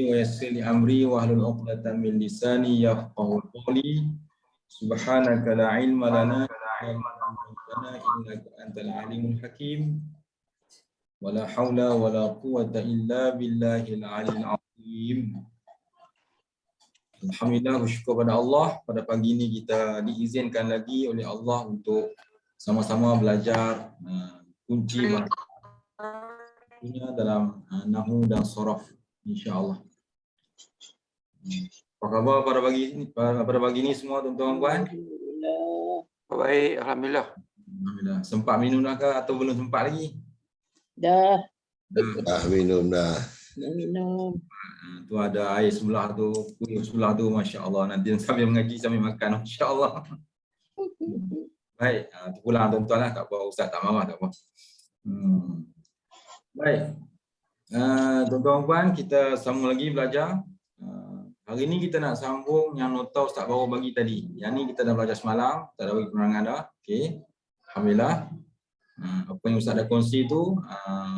wa yassir li amri wahlul 'uqdatam min lisani yafqahu qawli. Subhanaka la ilma lana illa ma 'allamtana innaka antal alimul hakim. Wala haula wala quwwata illa billahil aliyil azim. Alhamdulillah, bersyukur pada Allah, pada pagi ini kita diizinkan lagi oleh Allah untuk sama-sama belajar kunci bahasa dalam nahwu dan sharaf, insya-Allah. Apa khabar pada pagi ini semua tuan-tuan puan? Baik, alhamdulillah. Alhamdulillah. Sempat minum dah ke atau belum sempat lagi? Dah minum dah. minum. Tu ada air sebelah tu, kuih sebelah tu, masya-Allah. Nanti sambil mengaji sambil makan, masya-Allah. Baik, pulang tuan-tuan lah, tak apa, ustaz tak marah, tak apa. Baik. Tuan-tuan puan, kita sambung lagi belajar. Hari ni kita nak sambung yang nota ustaz baru bagi tadi. Yang ni kita dah belajar semalam, kita dah bagi penerangan dah. Okey. Alhamdulillah. Apa yang ustaz dah kongsi tu,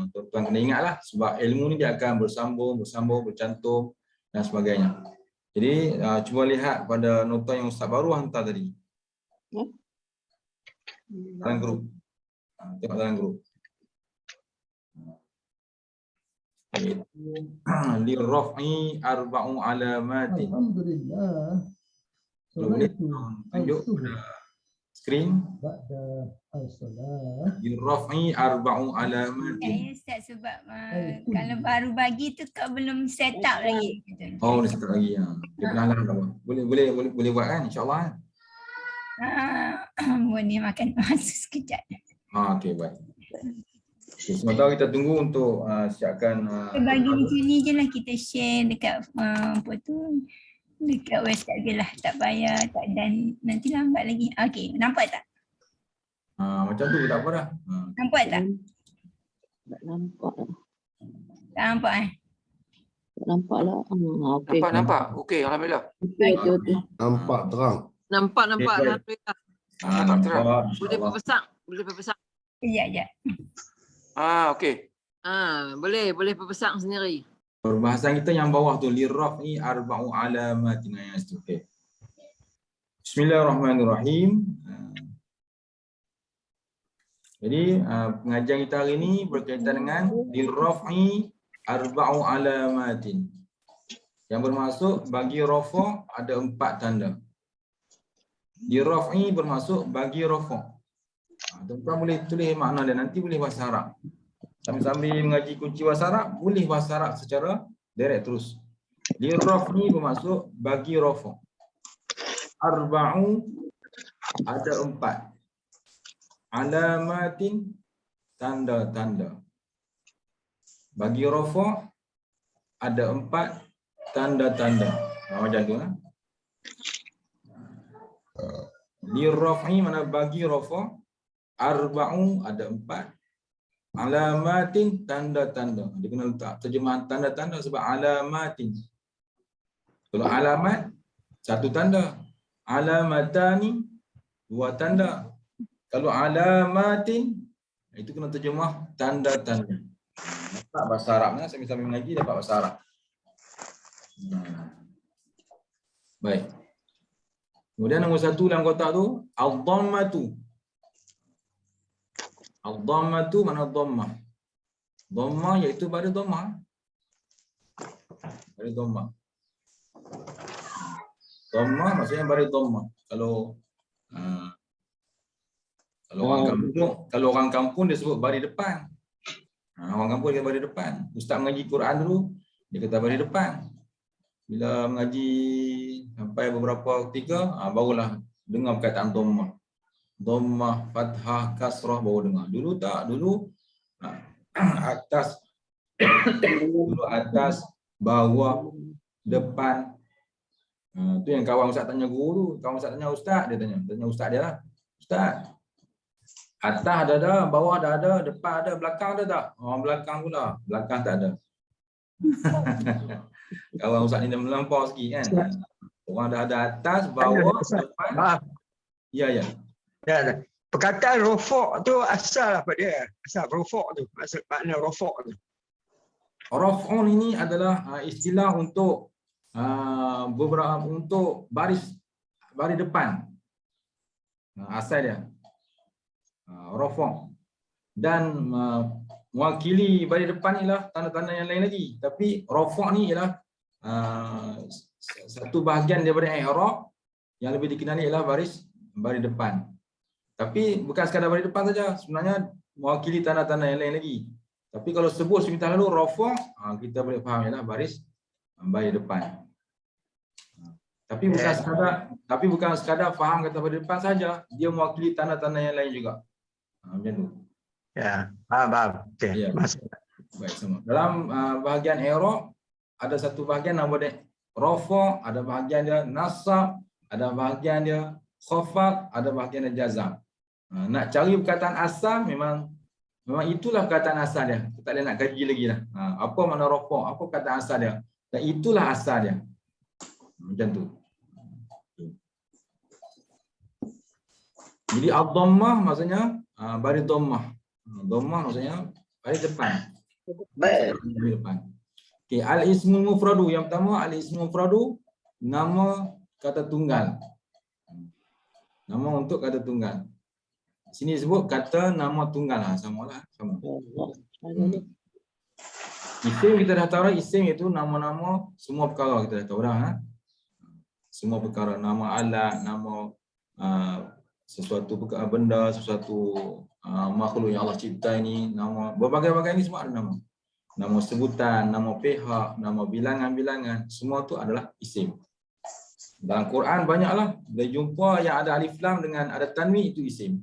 tuan-tuan kena ingatlah, sebab ilmu ni dia akan bersambung, bercantum dan sebagainya. Jadi cuba lihat pada nota yang ustaz baru hantar tadi. Dalam grup. Tengok dalam grup. Li raf'i arba'u alamatin. Alhamdulillah. Boleh tunjuk skrin. Li raf'i arba'u alamatin. Ya Ustaz, sebab kalau baru bagi tu kau belum set up lagi. Oh, ni set up lagi ya. Dia pernah lah. Boleh buat kan, insya-Allah. Boleh makan masa sekejap. Okey, baik. Okay, sementara kita tunggu untuk siapkan Bagi macam ni je lah, kita share dekat apa tu, dekat website je lah, tak payah, tak, dan nanti lambat lagi. Okey, nampak tak? Macam tu tak apa dah. Nampak tak? Tak nampak. Tak nampak Tak nampak lah. Okey. Nampak. Okey, alhamdulillah. Okey. Nampak terang. Nampak Okay, alhamdulillah. Tak terang. Boleh berpesan. Ya. Okey. Boleh berpesan sendiri. Perbahasan kita yang bawah tu, lirraf'i arba'u alamatin, yang itu. Okey. Bismillahirrahmanirrahim. Jadi pengajian kita hari ini berkaitan dengan lirraf'i arba'u alamatin. Yang bermaksud bagi rafa' ada 4 tanda. Lirraf'i bermaksud bagi rafa'. Tuan-tuan boleh tulis makna dan nanti boleh bahasa Arab. Sambil mengaji kunci bahasa Arab, boleh bahasa Arab secara direct terus. Lirraf'i bermaksud bagi rafa'. Arba'u ada 4. Alamatin tanda-tanda. Bagi rafa' ada 4 tanda-tanda. Macam tu lah. Lirraf'i mana bagi rafa'. Arba'u ada 4. Alamatin tanda-tanda. Dia kena letak terjemahan tanda-tanda sebab alamatin. Kalau alamat 1 tanda. Alamatani 2 tanda. Kalau alamatin itu kena terjemah tanda-tanda. Dapat bahasa Arabnya, sambil-sambil mengaji dapat bahasa Arab. Baik. Kemudian nombor 1 dalam kotak tu, al-dhammatu. Al-dhammatu mana dhammah? Dhammah iaitu pada dhammah. Pada dhammah. Dhammah maksudnya pada dhammah. Kalau orang kampung dia sebut baris depan. Orang kampung dia baris depan. Ustaz mengaji Quran dulu, dia kata baris depan. Bila mengaji sampai beberapa ketika, barulah dengar perkataan dhammah. Dhammah, fathah, kasrah baru dengar. Dulu tak, dulu atas, dulu atas, bawah, depan. Tu yang kawan ustaz tanya guru tu. Kawan ustaz tanya ustaz, dia tanya ustaz dia lah. Ustaz, atas ada, bawah ada, depan ada, belakang ada tak? Orang belakang pula. Belakang tak ada. Kawan ustaz ni dah melampau sikit kan. Orang dah ada atas, bawah, depan. Ya. Ya, perkataan rofok tu asal apa dia? Asal rofok tu, maksud makna rofok tu. Raf'un ini adalah istilah untuk beberapa untuk baris depan. Asal dia rafa'. Dan mewakili baris depan ialah tanda-tanda yang lain lagi. Tapi rafa' ni ialah satu bahagian daripada i'rab yang lebih dikenali ialah baris depan. Tapi bukan sekadar baris depan saja, sebenarnya mewakili tanda-tanda yang lain lagi. Tapi kalau sebut sebentar lalu rafa', kita boleh faham ialah baris depan. Tapi bukan sekadar faham kata baris depan saja, dia mewakili tanda-tanda yang lain juga. Macam tu. Ya, faham. Okey. Ya. Baik, sama. Dalam bahagian i'rab ada satu bahagian nama dia rafa', ada bahagian dia nasab, ada bahagian dia khafad, ada bahagian dia jazam. Nak cari perkataan asal memang itulah perkataan asal dia. Kita tak boleh nak kaji lagi lah. Apa makna rafa', apa perkataan asal dia. Dan itulah asal dia. Macam tu. Jadi ad-dhammah maksudnya baris dhammah. Dhammah maksudnya baris depan. Baris depan. Okey, al-ismul mufradu. Yang pertama al-ismul mufradu, nama kata tunggal. Nama untuk kata tunggal. Sini sebut kata nama tunggal lah, samalah, sama. Isim kita dah tahu dah, isim itu nama-nama semua perkara kita dah tahu dah. Semua perkara, nama alat, nama sesuatu benda, sesuatu makhluk yang Allah cipta ini, nama berbagai-bagai ini semua ada nama. Nama sebutan, nama pihak, nama bilangan-bilangan, semua tu adalah isim. Dalam Quran banyaklah, bila jumpa yang ada alif lam dengan ada tanwin, itu isim.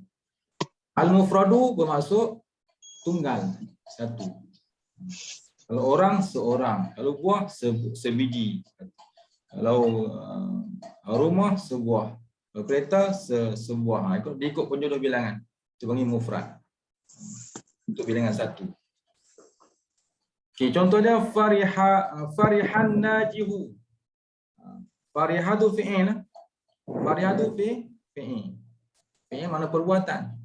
Al-mufradu bermaksud tunggal, satu. Kalau orang, seorang. Kalau buah, sebiji. Kalau rumah, sebuah. Kalau kereta, sebuah. Ikut penjodoh bilangan. Itu panggil mufrad. Untuk bilangan satu. Okay, contohnya farihan najihu. Farihatu fi'il. Farihatu fi'il. Fi'il mana perbuatan.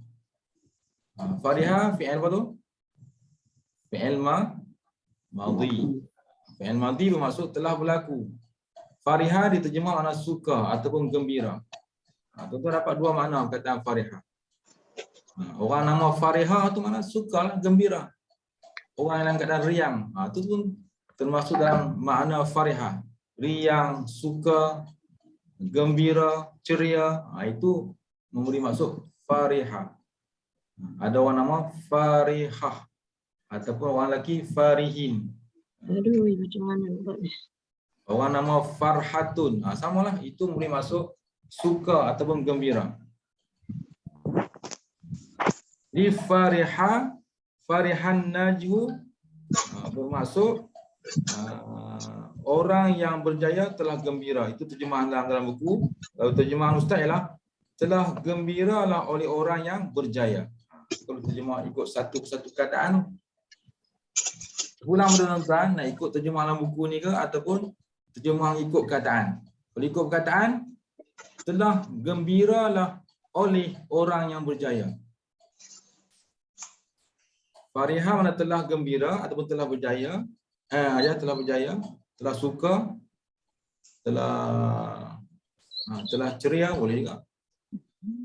Fariha fi'il apa tu? Fi'il madhi. Fi'il madhi bermaksud telah berlaku. Fariha diterjemah makna suka ataupun gembira. Tuan-tuan dapat dua makna perkataan fariha. Orang nama fariha tu makna suka lah, gembira. Orang yang dalam keadaan riang, itu pun termasuk dalam makna fariha. Riang, suka, gembira, ceria, itu memberi maksud fariha. Ada orang nama farihah ataupun orang lelaki farihin. Aduh, macam mana buat ni? Orang nama farhatun, samalah, itu memberi maksud suka ataupun gembira. Di farihan najhu bermaksud orang yang berjaya telah gembira. Itu terjemahan dalam buku. Kalau terjemahan ustaz ialah telah gembiralah oleh orang yang berjaya. Kalau terjemah ikut satu keadaan, ulang tuan-tuan nak ikut terjemah dalam buku ni ke ataupun terjemah ikut keadaan. Kalau ikut keadaan, telah gembiralah oleh orang yang berjaya. Fariha mana telah gembira ataupun telah berjaya, telah berjaya, telah suka, telah ceria, boleh juga.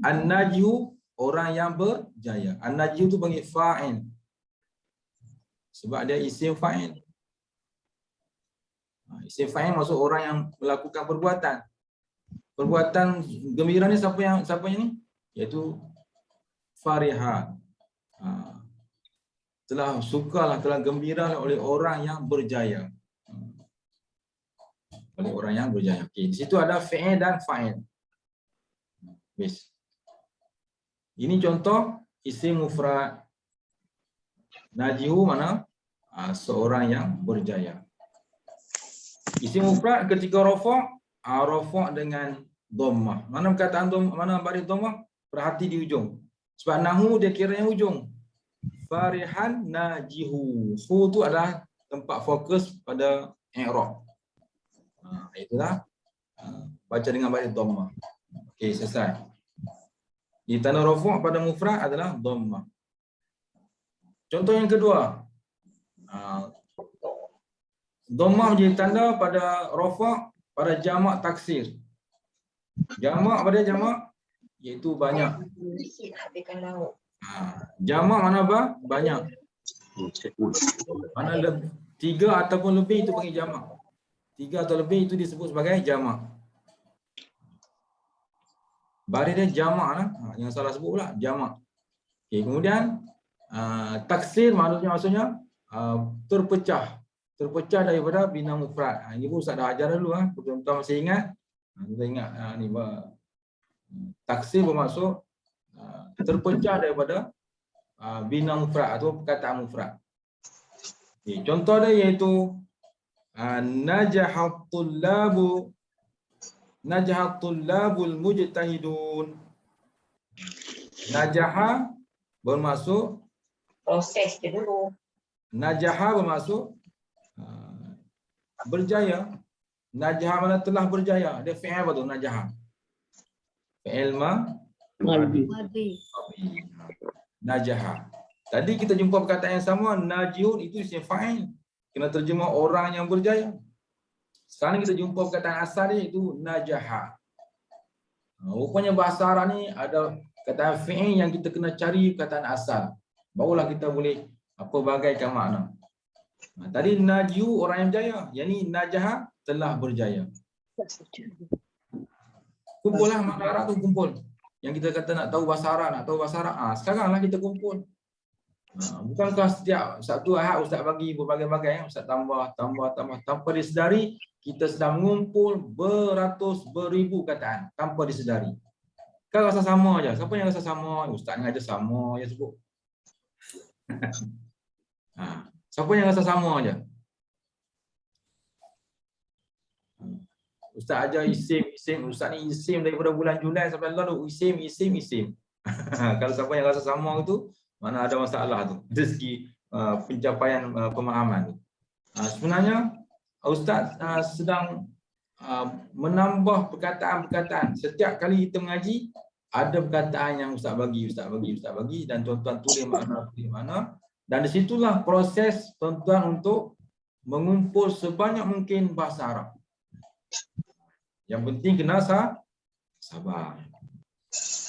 An-najhu, orang yang berjaya. An-najhu tu panggil fa'il. Sebab dia isim fa'il. Isim fa'il maksud orang yang melakukan perbuatan. Perbuatan gembira ni siapa yang ni? Iaitu fariha. Telah sukalah, telah gembira oleh orang yang berjaya. Oleh orang yang berjaya. Okey, di situ ada fi'il dan fa'il. Yes. Ini contoh isim mufrad. Najihu mana? Seorang yang berjaya. Isim mufrad ketika rafa', rafa' dengan dhammah. Mana perkataan dhammah, mana baris dhammah? Perhati di ujung. Sebab nahu dia kira yang ujung. Farihan najihu. Hu tu adalah tempat fokus pada i'rab. Itulah baca dengan baris dhammah. Okey, selesai. Di tanda rafa' pada mufrad adalah dhammah. Contoh yang kedua. Dhammah menjadi tanda pada rafa' pada jamak taksir. Jamak pada jamak iaitu banyak. Jamak mana apa? Banyak. Mana tiga ataupun lebih itu panggil jamak. Tiga atau lebih itu disebut sebagai jamak. Baris dia jamak lah. Jangan salah sebut pula, jamak. Okay, kemudian taksir maksudnya terpecah. Terpecah daripada bina mufrad. Ini pun Ustaz dah ajar dulu. Tuan-tuan masih ingat? Kita ingat ni taksir bermaksud terpecah daripada bina mufrad atau perkataan mufrad. Okay, contoh dia iaitu najahat tullabul mujtahidun. Najaha bermaksud Proses dia dulu. najaha bermaksud berjaya. Najaha mana telah berjaya. Dia fi'il apa tu najaha? Fi'il Maldi. najaha. Tadi kita jumpa perkataan yang sama, najihun itu isim fa'il. Kena terjemah orang yang berjaya. Sekarang kita jumpa perkataan asal dia itu najaha. Rupanya bahasa Arab ni ada perkataan fi'il yang kita kena cari perkataan asal. Barulah kita boleh bagaikan makna. Tadi najiu orang yang berjaya. Yang ni najaha telah berjaya. Kumpullah makna Arab tu kumpul. Yang kita kata nak tahu bahasa Arab, sekaranglah kita kumpul. Bukankah setiap Sabtu Ahad Ustaz bagi berbagai-bagai, Ustaz tambah tanpa disedari kita sedang mengumpul beratus beribu kataan tanpa disedari. Kan rasa sama aja. Siapa yang rasa sama? Ustaz yang aja sama je sebut. Siapa yang rasa sama aja? Ustaz ajar isim. Ustaz ni isim daripada bulan Julai sampai lalu isim. Kalau siapa yang rasa sama itu, mana ada masalah tu. Dari segi pencapaian pemahaman tu. Sebenarnya Ustaz sedang menambah perkataan-perkataan. Setiap kali kita mengaji, ada perkataan yang Ustaz bagi dan tuan-tuan tulis mana. Dan disitulah proses tuan-tuan untuk mengumpul sebanyak mungkin bahasa Arab. Yang penting kena sabar.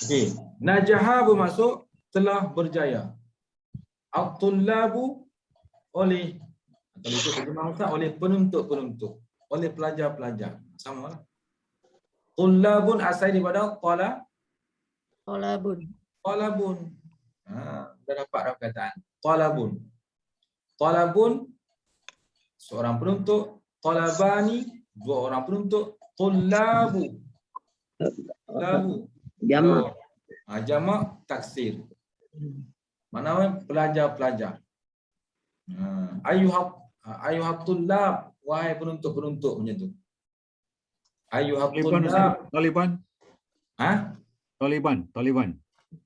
Okey, najaha bermaksud telah berjaya. At-tullabu oleh atau itu terjemah Ustaz oleh penuntut-penuntut, oleh pelajar-pelajar. Samalah. Tullabun asal daripada Talabun. Dah dapat dah perkataan. Talabun seorang penuntut, talabani dua orang penuntut, tullabu Jamak. Jamak taksir. Mana pelajar-pelajar. Ayuhat tullab, wahai penuntut-penuntut macam tu. Ayuhat tullab. Taliban. Taliban.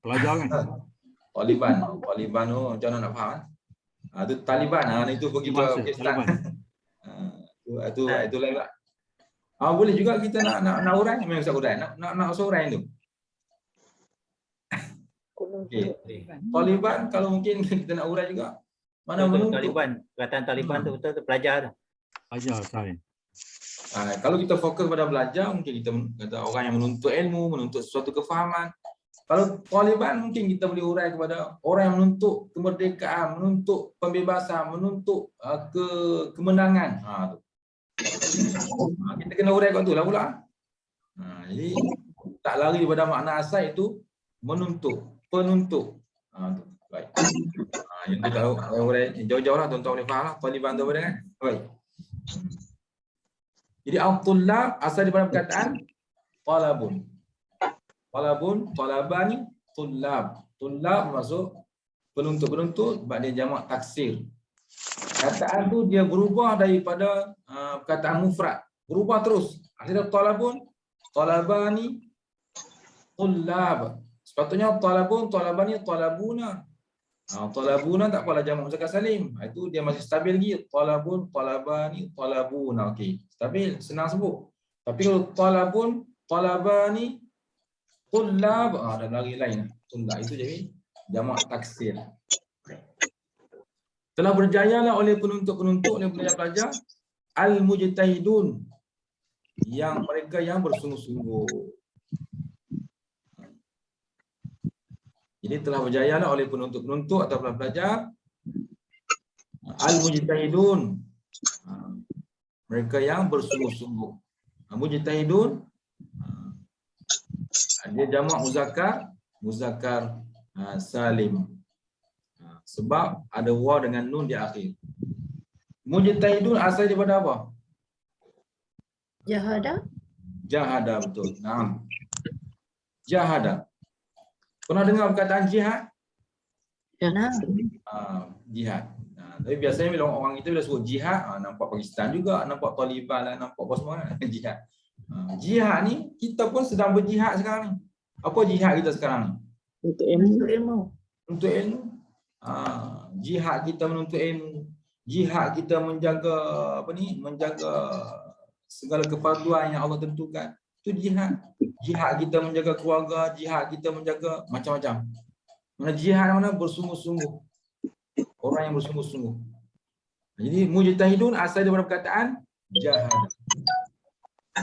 Pelajar kan? Taliban tu macam mana nak faham? Itu Taliban. Itu pergi ke Pakistan. Itu lain pula. Boleh juga kita nak urai, memang Ustaz urai. Nak urai tu. Okay. Taliban kalau mungkin kita nak urai juga. Mana menuntut Taliban, perkataan Taliban tu betul pelajar tu. Pelajar saya. Kalau kita fokus pada belajar, mungkin kita kata orang yang menuntut ilmu, menuntut sesuatu kefahaman. Kalau Taliban mungkin kita boleh urai kepada orang yang menuntut kemerdekaan, menuntut pembebasan, menuntut kemenangan. Kita kena urai kat tu lah pula. Jadi tak lari daripada makna asal itu menuntut, penuntut. Baik. Yang tu kalau urai jauh-jauh lah tuan-tuan boleh faham lah Taliban tu apa kan? Baik. Jadi al-tullab asal daripada perkataan talabun. Talabani, tullab. Tullab maksud penuntut-penuntut sebab dia jamak taksir. Kataan tu dia berubah daripada perkataan mufrad. Berubah terus. Akhirnya talabun, talabani, tullab. Sepatutnya talabun, talabani, talabuna. Talabuna tak apalah jamak muzakkar salim. Itu dia masih stabil lagi. Talabun, talabani, talabuna. Okey. Stabil, senang sebut. Tapi kalau talabun, talabani, tullab, ada lagi lain. Tullab itu jadi jamak taksir. Telah berjayalah oleh penuntut-penuntut, oleh pelajar-pelajar al-mujtahidun, yang mereka yang bersungguh-sungguh. Jadi telah berjaya lah oleh penuntut-penuntut atau pelajar. Al-mujtahidun, mereka yang bersungguh-sungguh. Mujtahidun, dia jamak muzakkar salim. Sebab ada waw dengan nun di akhir. Mujtahidun asal daripada apa? Jahada, betul. Naam. Jahada. Pernah dengar perkataan jihad? Jihad. Tapi biasanya bila orang kita bila sebut jihad, nampak Pakistan juga, nampak Taliban, nampak apa semua jihad. Jihad ni kita pun sedang berjihad sekarang ni. Apa jihad kita sekarang ni? Untuk ilmu. Untuk ilmu. Jihad kita menuntut ilmu. Jihad kita menjaga menjaga segala kefarduan yang Allah tentukan. Itu jihad. Jihad kita menjaga keluarga, jihad kita menjaga macam-macam. Mana jihad mana bersungguh-sungguh. Orang yang bersungguh-sungguh. Jadi mujtahidun asal daripada perkataan jahada.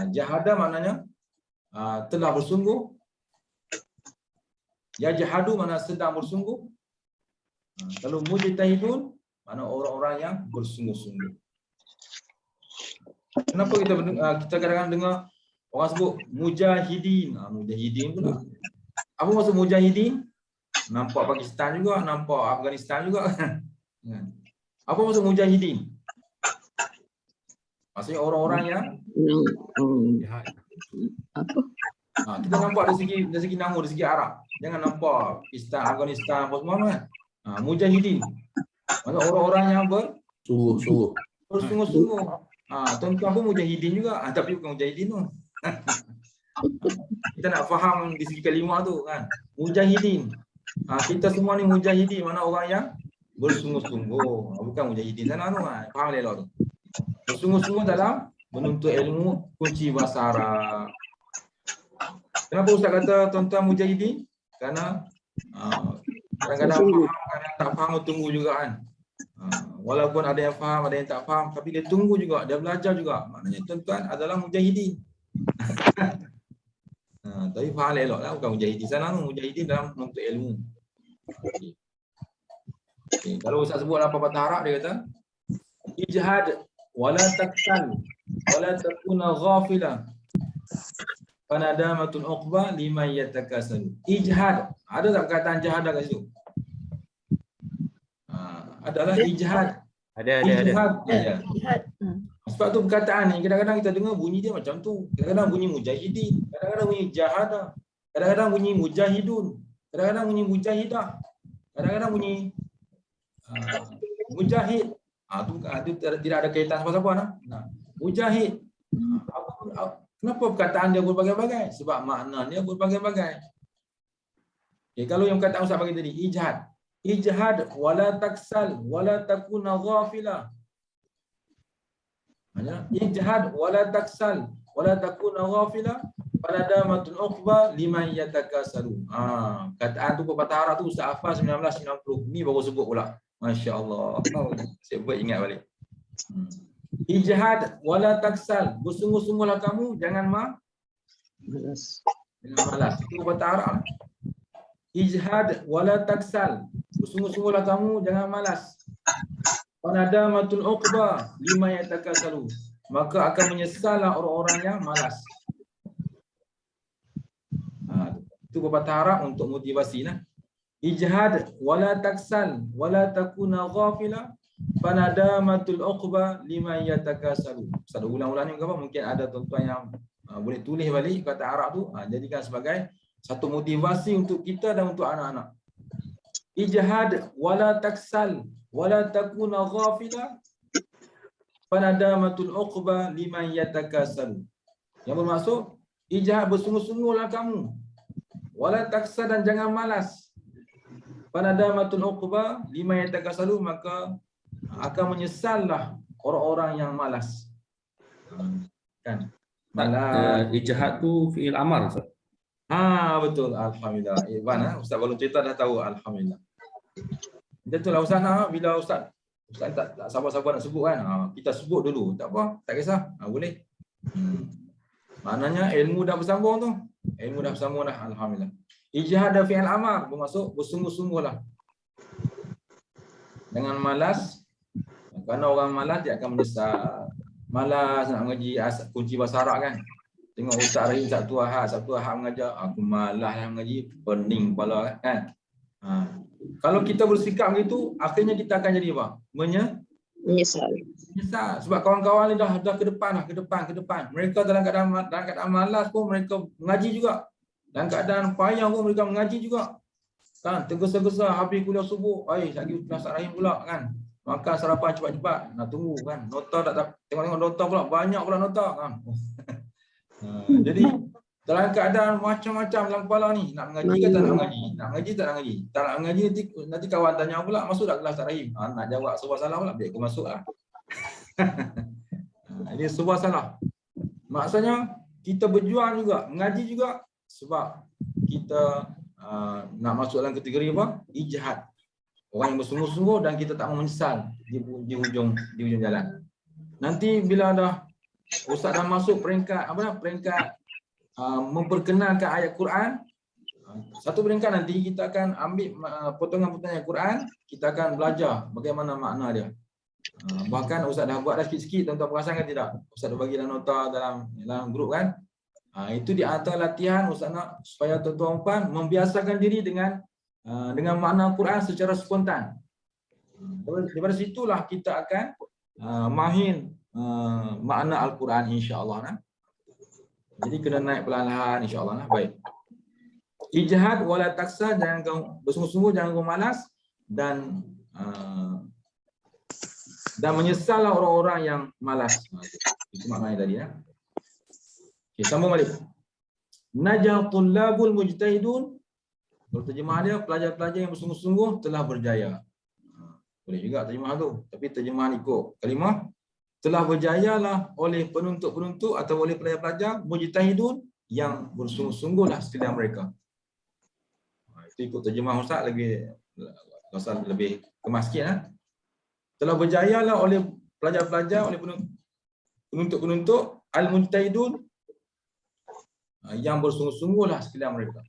Jahada maknanya telah bersungguh. Yajhadu mana sedang bersungguh. Kalau mujtahidun mana orang-orang yang bersungguh-sungguh. Kenapa kita kadang-kadang dengar orang sebut mujahidin? Mujahidin pula. Apa maksud mujahidin? Nampak Pakistan juga, nampak Afghanistan juga. Apa maksud mujahidin? Maksudnya orang-orang yang kita nampak dari segi nama, dari segi Arab. Jangan nampak Pakistan, Afghanistan apa semua kan. Mujahidin. Maksudnya orang-orang yang bersungguh-sungguh. Tuan-tuan pun mujahidin juga, tapi bukan mujahidin tu. Kita nak faham di segi kalimah tu kan. Mujahidin. Kita semua ni mujahidin, mana orang yang bersungguh-sungguh. Bukan mujahidin sana tu kan. Faham elok tu. Bersungguh-sungguh dalam menuntut ilmu kunci bahasa Arab. Kenapa Ustaz kata tuan-tuan mujahidin? Kerana kadang-kadang faham, kadang tak faham, tunggu juga kan. Walaupun ada yang faham, ada yang tak faham, tapi dia tunggu juga, dia belajar juga. Maknanya tuan-tuan adalah mujahidin. Tapi faham elok lah, bukan mujahidin sana tu, mujahidin dalam menuntut ilmu. Okay. Kalau Ustaz sebut apa patah Arab, dia kata ijhad wala taksal wala takuna ghafila fanadamatul uqba liman yatakasalu. Ijhad, ada tak perkataan jahada kat situ? Adalah ijhad. Ada. Sebab tu perkataan ni kadang-kadang kita dengar bunyi dia macam tu. Kadang-kadang bunyi mujahidin, kadang-kadang bunyi jahada, kadang-kadang bunyi mujahidun, kadang-kadang bunyi mujahidah, kadang-kadang bunyi mujahid. Tu tidak ada kaitan siapa-siapa nah. Mujahid. Kenapa perkataan dia berbagai-bagai? Sebab makna dia berbagai-bagai. Okay, kalau yang perkataan Ustaz bagi tadi, ijhad. Ijhad wala taksal wala takuna ghafila. Ijhad wala taksal wala takuna ghafila fanadamatul uqba liman yatakasalu. Kataan tu pepatah Arab tu Ustaz hafal 1990. Ni baru sebut pula. Masya-Allah. Saya buat ingat balik. Ijhad wala taksal, bersungguh-sungguhlah kamu, jangan malas. Itu pepatah Arab. Ijhad wala taksal, bersungguh-sungguhlah kamu, jangan malas. Fanadamatul uqba lima yatakasalu, maka akan menyesallah orang-orang yang malas. Itu pepatah Arab untuk motivasi nah. Ijhad wala taksal wala takuna ghafila fanadamatul uqba lima yatakasalu. Ustaz ulang-ulang ni apa? Mungkin ada tuan-tuan yang boleh tulis balik kata Arab tu, jadikan sebagai satu motivasi untuk kita dan untuk anak-anak. Ijhad wala taksal wala takuna ghafila fanadamatul uqba liman yatakasalu. Yang bermaksud ijhad, bersungguh-sungguhlah kamu, wala taksal dan jangan malas. Fanadamatul uqba liman yatakasalu, maka akan menyesallah orang-orang yang malas. Kan? Ijhad tu fi'il amar. Betul. Alhamdulillah. Ustaz baru cerita dah tahu. Alhamdulillah. Betul lah Ustaz. Bila Ustaz Ustaz tak sabar-sabar nak sebut kan. Kita sebut dulu, tak apa, tak kisah. Boleh. Maknanya ilmu dah bersambung tu. Ilmu dah bersambung dah, alhamdulillah. Ijtihad dan fi'il amar bermaksud bersungguh-sungguhlah. Dengan malas, kerana orang malas dia akan menyesal. Malas nak mengaji kunci bahasa Arab kan. Tengok Ustaz Rahim Sabtu Ahad mengajar, aku malas nak mengaji, pening kepala kan. Kalau kita bersikap begitu, akhirnya kita akan jadi apa? Menyesal. Sebab kawan-kawan ni dah ke depan. Mereka dalam keadaan malas pun mereka mengaji juga. Dalam keadaan payah pun mereka mengaji juga. Kan, tergesa-gesa habis kuliah subuh, lagi Ustaz Rahim pula kan. Makan sarapan cepat-cepat, nak tunggu kan. Nota tak tengok-tengok nota pula, banyak pula nota kan. Jadi dalam keadaan macam-macam dalam kepala ni, nak mengaji ke tak nak mengaji? Nak mengaji tak nak mengaji? Tak nak mengaji nanti kawan tanya pula, masuk tak kelas Ustaz Rahim? Nak jawab sebuah salah pula, biar aku masuk lah. Ini sebuah salah. Maksudnya kita berjuang juga, mengaji juga sebab kita nak masuk dalam kategori apa? Ijtihad. Orang yang bersungguh-sungguh dan kita tak mau menyesal di ujung jalan. Nanti bila dah Ustaz dah masuk peringkat memperkenalkan ayat Quran, satu peringkat nanti kita akan ambil potongan-potongan ayat Quran, kita akan belajar bagaimana makna dia. Bahkan Ustaz dah buat dah sikit-sikit, tuan-tuan perasan kan tidak? Ustaz dah bagi dalam nota dalam grup kan. Itu di antara latihan Ustaz nak supaya tuan-tuan membiasakan diri dengan makna Quran secara spontan. Daripada situlah kita akan mahir makna Al-Quran insya-Allah. Jadi kena naik perlahan-lahan insya-Allah. Baik. Ijtihad wala taksa, jangan kau bersungguh-sungguh, jangan kau malas, dan menyesallah orang-orang yang malas. Itu maknanya tadi ya. Okey, sambung balik. Najah tullabul mujtahidun. Kalau terjemah dia, pelajar-pelajar yang bersungguh-sungguh telah berjaya. Boleh juga terjemah tu, tapi terjemahan ikut kalimah telah berjayalah oleh penuntut-penuntut atau oleh pelajar-pelajar mujtahidun yang bersungguh-sungguhlah sekalian mereka. Itu ikut terjemah Ustaz lebih kemas sikit. Telah berjayalah oleh pelajar-pelajar, oleh penuntut-penuntut al-mujtahidun yang bersungguh-sungguhlah sekalian mereka.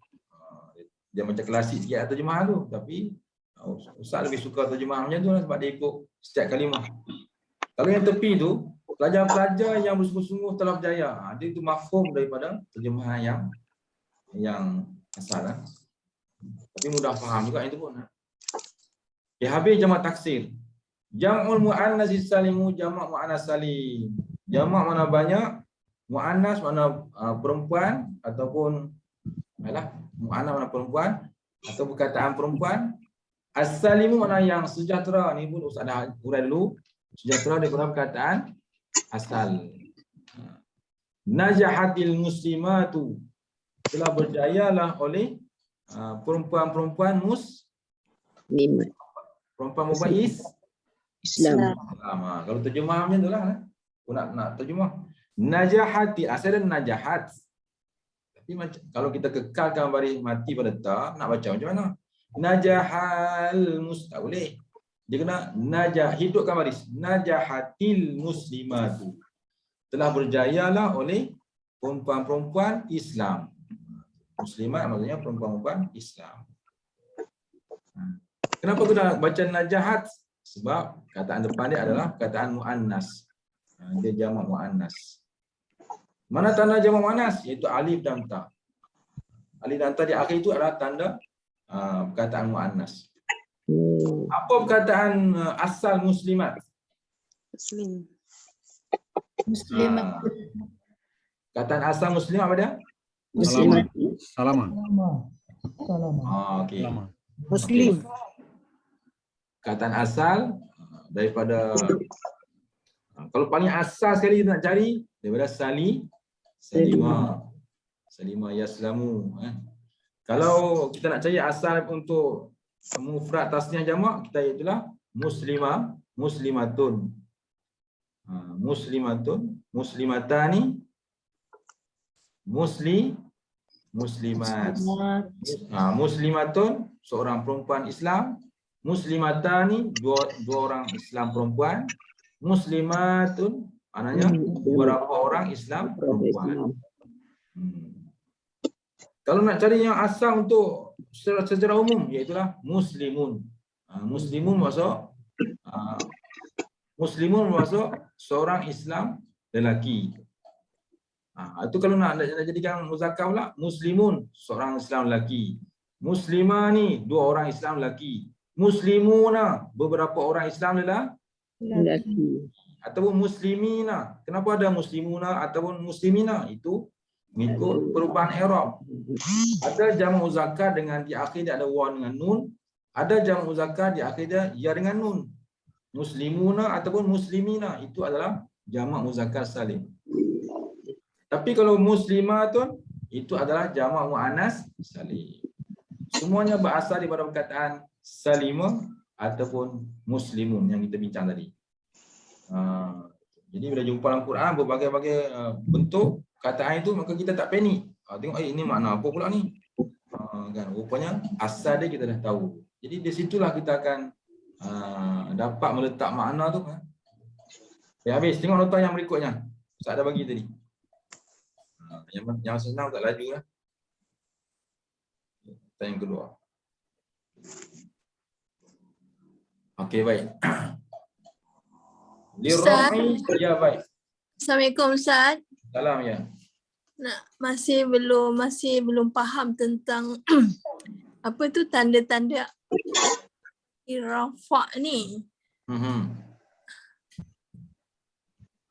Dia macam klasik sikit terjemahan tu, tapi Ustaz lebih suka terjemahan macam tu lah, sebab dia ikut setiap kalimah. Kalau yang tepi tu, pelajar-pelajar yang bersungguh-sungguh telah berjaya. Dia itu mafhum daripada terjemahan yang asal lah. Tapi mudah faham juga itu pun. Okay, habis jamak taksir. Jam'ul mu'annas salimu, jamak mu'annas salim. Jamak mana banyak, mu'annas mana perempuan ataupun mu'annas mana perempuan atau perkataan perempuan. As-salimu mana yang sejahtera. Ni pun Ustaz dah urai dulu. Sejahtera daripada perkataan asal. Najahatil muslimatu, telah berjayalah oleh perempuan-perempuan perempuan Islam. Kalau terjemah macam itulah. Aku nak terjemah. Najahati, asal dia najahat. Tapi kalau kita kekalkan baris mati pada ta, nak baca macam mana? Najahal tak boleh. Dia kena hidupkan baris. Najahatil muslimatu, telah berjayalah oleh perempuan-perempuan Islam. Muslimat maksudnya perempuan-perempuan Islam. Kenapa kita baca najahat? Sebab kataan depan dia adalah kataan mu'annas. Dia jamak mu'annas. Mana tanda jamak mu'annas? Iaitu alif dan ta. Alif dan ta di akhir itu adalah tanda perkataan mu'annas. Apa perkataan asal muslimat? Muslimat. Kataan asal muslimat apa dia? Muslimat. Salaman. Okey. Muslim. Kataan asal daripada, kalau paling asal sekali kita nak cari daripada salima yaslamu. Kalau kita nak cari asal untuk mufrad tasniah jamak, kita itulah muslimatun, muslimatani, muslimat. Muslimatun seorang perempuan Islam, Muslimatani, dua orang Islam perempuan. Muslimatun, maknanya beberapa orang Islam perempuan. Kalau nak cari yang asal untuk secara umum, iaitulah muslimun. Muslimun masuk seorang Islam lelaki. Itu kalau nak jadikan muzakkar pula, muslimun seorang Islam lelaki. Muslimani, dua orang Islam lelaki. Muslimuna, beberapa orang Islam lelaki. Ataupun muslimina. Kenapa ada muslimuna ataupun muslimina? Itu mengikut perubahan i'rab. Ada jamak muzakkar dengan di akhir dia ada waw dengan nun. Ada jamak muzakkar di akhir dia ya dengan nun. Muslimuna ataupun muslimina itu adalah jamak muzakkar salim. Tapi kalau muslimatun itu adalah jamak muannas salim. Semuanya berasal daripada perkataan salimah ataupun muslimun yang kita bincang tadi. Jadi bila jumpa dalam Quran berbagai-bagai bentuk kataan itu, maka kita tak panik. Tengok ini makna apa pula ni? Kan rupanya asal dia kita dah tahu. Jadi di situlah kita akan dapat meletak makna tu. Habis tengok nota yang berikutnya. Ustaz dah bagi tadi. Yang senang tak laju lah. Nota yang kedua. Okey, baik. Lira'i, ya baik. Assalamualaikum Ustaz. Salam ya. Masih belum faham tentang apa tu tanda-tanda rafa' ni.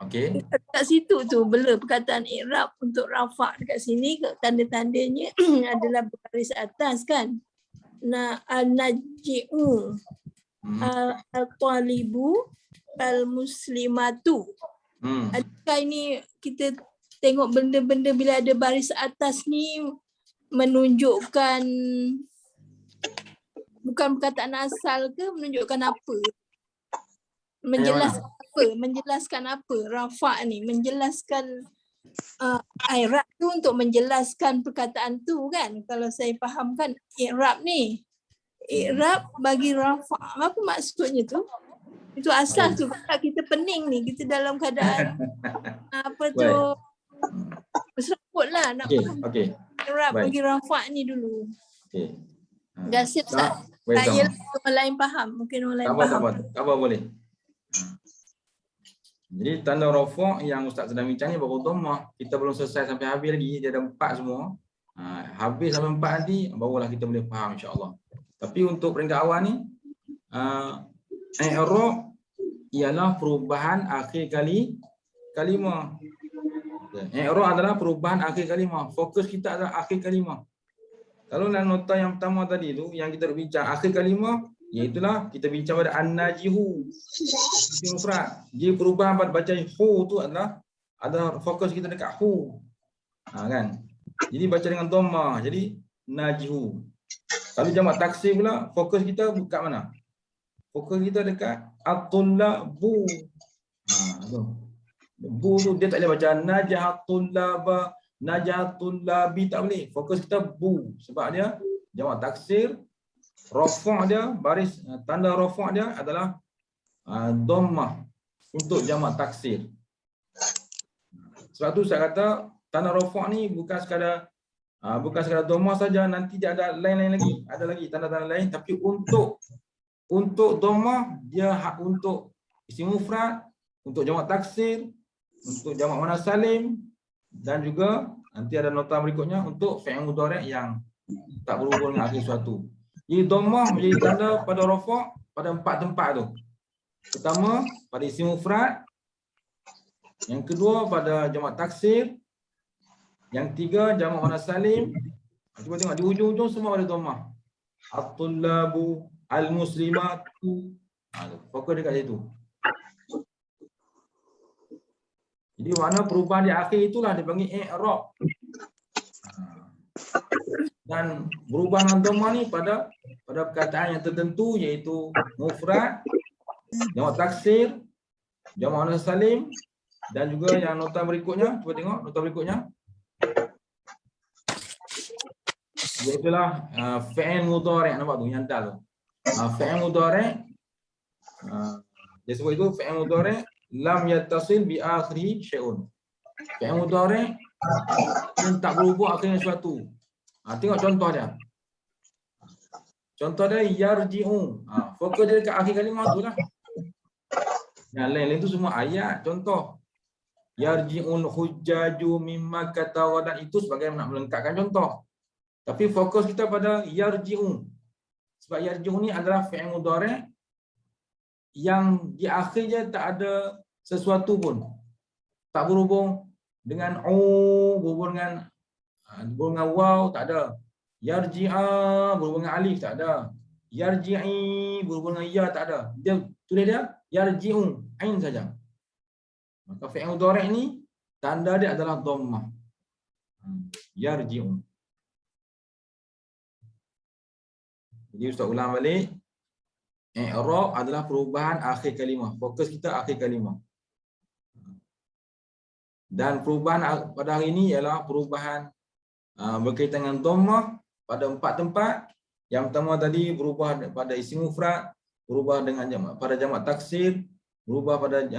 Okey. Kat situ tu bela perkataan i'rab untuk rafa' dekat sini tanda-tandanya adalah berbaris atas kan. Al-naji'u, al-talibu, al-muslimatu. Adakah ini kita tengok benda-benda bila ada baris atas ni menunjukkan bukan perkataan asal ke, menunjukkan apa? Menjelaskan apa? Rafa' ni menjelaskan i'rab tu untuk menjelaskan perkataan tu kan. Kalau saya fahamkan i'rab ni, i'rab bagi rafa', apa maksudnya tu? Itu asal tu kalau kita pening ni, kita dalam keadaan apa tu berseruput lah nak faham. I'rab bagi rafa' ni dulu. Dah siap tak? Saya orang lain faham, mungkin orang lain faham. Tak apa boleh. Jadi tanda rafa' yang Ustaz sedang bincang ni baru dhammah. Kita belum selesai sampai habis lagi, dia ada 4 semua. Habis sampai 4 nanti barulah kita boleh faham insya-Allah. Tapi untuk peringkat awal ni i'rab ialah perubahan akhir kalimah. I'rab adalah perubahan akhir kalimah. Fokus kita adalah akhir kalimah. Kalau dalam nota yang pertama tadi tu yang kita bincang akhir kalimah, iaitulah kita bincang pada an-najihu. Isim mufrad. Dia perubahan pada baca hu tu adalah ada fokus kita dekat hu. Kan? Jadi baca dengan dhammah. Jadi najihu. Kalau jamak taksir pula fokus kita dekat mana? Fokus kita dekat at-tullabu. Bu tu dia tak boleh baca najahat-tullaba, najahat-tullabi, tak boleh. Fokus kita bu sebab dia jamak taksir. Rafa' dia baris tanda rafa' dia adalah dhammah untuk jamak taksir. Sebab tu saya kata tanda rafa' ni bukan sekadar dhammah saja, nanti dia ada lain-lain lagi. Ada lagi tanda-tanda lain, tapi untuk dhammah dia untuk isim mufrad, untuk jamak taksir, untuk jamak muannas salim, dan juga nanti ada nota berikutnya untuk fi'il mudhari' yang tak berhubung dengan akhir suatu. Jadi dhammah menjadi tanda pada rafa' pada 4 tempat tu. Pertama pada isim mufrad, yang kedua pada jamak taksir, yang tiga jamak muannas salim. Cuba tengok di hujung-hujung semua ada dhammah. At-tullabu, al-muslimatu. Fokus dekat situ. Jadi makna perubahan di akhir itulah dipanggil i'rab. Dan berubah dengan dhammah ni pada perkataan yang tertentu, iaitu mufrad, jamak taksir, jamak muannas salim, dan juga yang nota berikutnya. Cuba tengok nota berikutnya. Iaitulah fi'il mudhari', nampak tu yang dal tu. Fi'il mudhari' dia sebut itu fi'il mudhari' lam yattasil bi akhiri syai'un. Fi'il mudhari' yang tak berhubung akhirnya sesuatu. Tengok contoh dia. Contoh dia yarji'u. Fokus dia dekat akhir kalimah tu lah. Yang lain-lain tu semua ayat. Contoh. Yarji'ul hujjaju mimma kata wadan, itu sebagai nak melengkapkan contoh. Tapi fokus kita pada yarji'u. Sebab yarji'u ni adalah fi'il mudhari' yang di akhirnya tak ada sesuatu pun. Tak berhubung dengan berhubung dengan waw, tak ada. Yarji'a berhubung dengan alif, tak ada. Yarji'i berhubung dengan ya, tak ada. Dia tulis dia yarji'u, ain saja. Maka fi'il mudhari' ni tanda dia adalah dhammah. Yarji'u. Jadi ustaz ulang balik. I'rab adalah perubahan akhir kalimah. Fokus kita akhir kalimah. Dan perubahan pada hari ini ialah perubahan berkaitan dengan dhammah pada 4 tempat. Yang pertama tadi berubah pada isim mufrad, berubah dengan jamak pada jamak taksir, berubah pada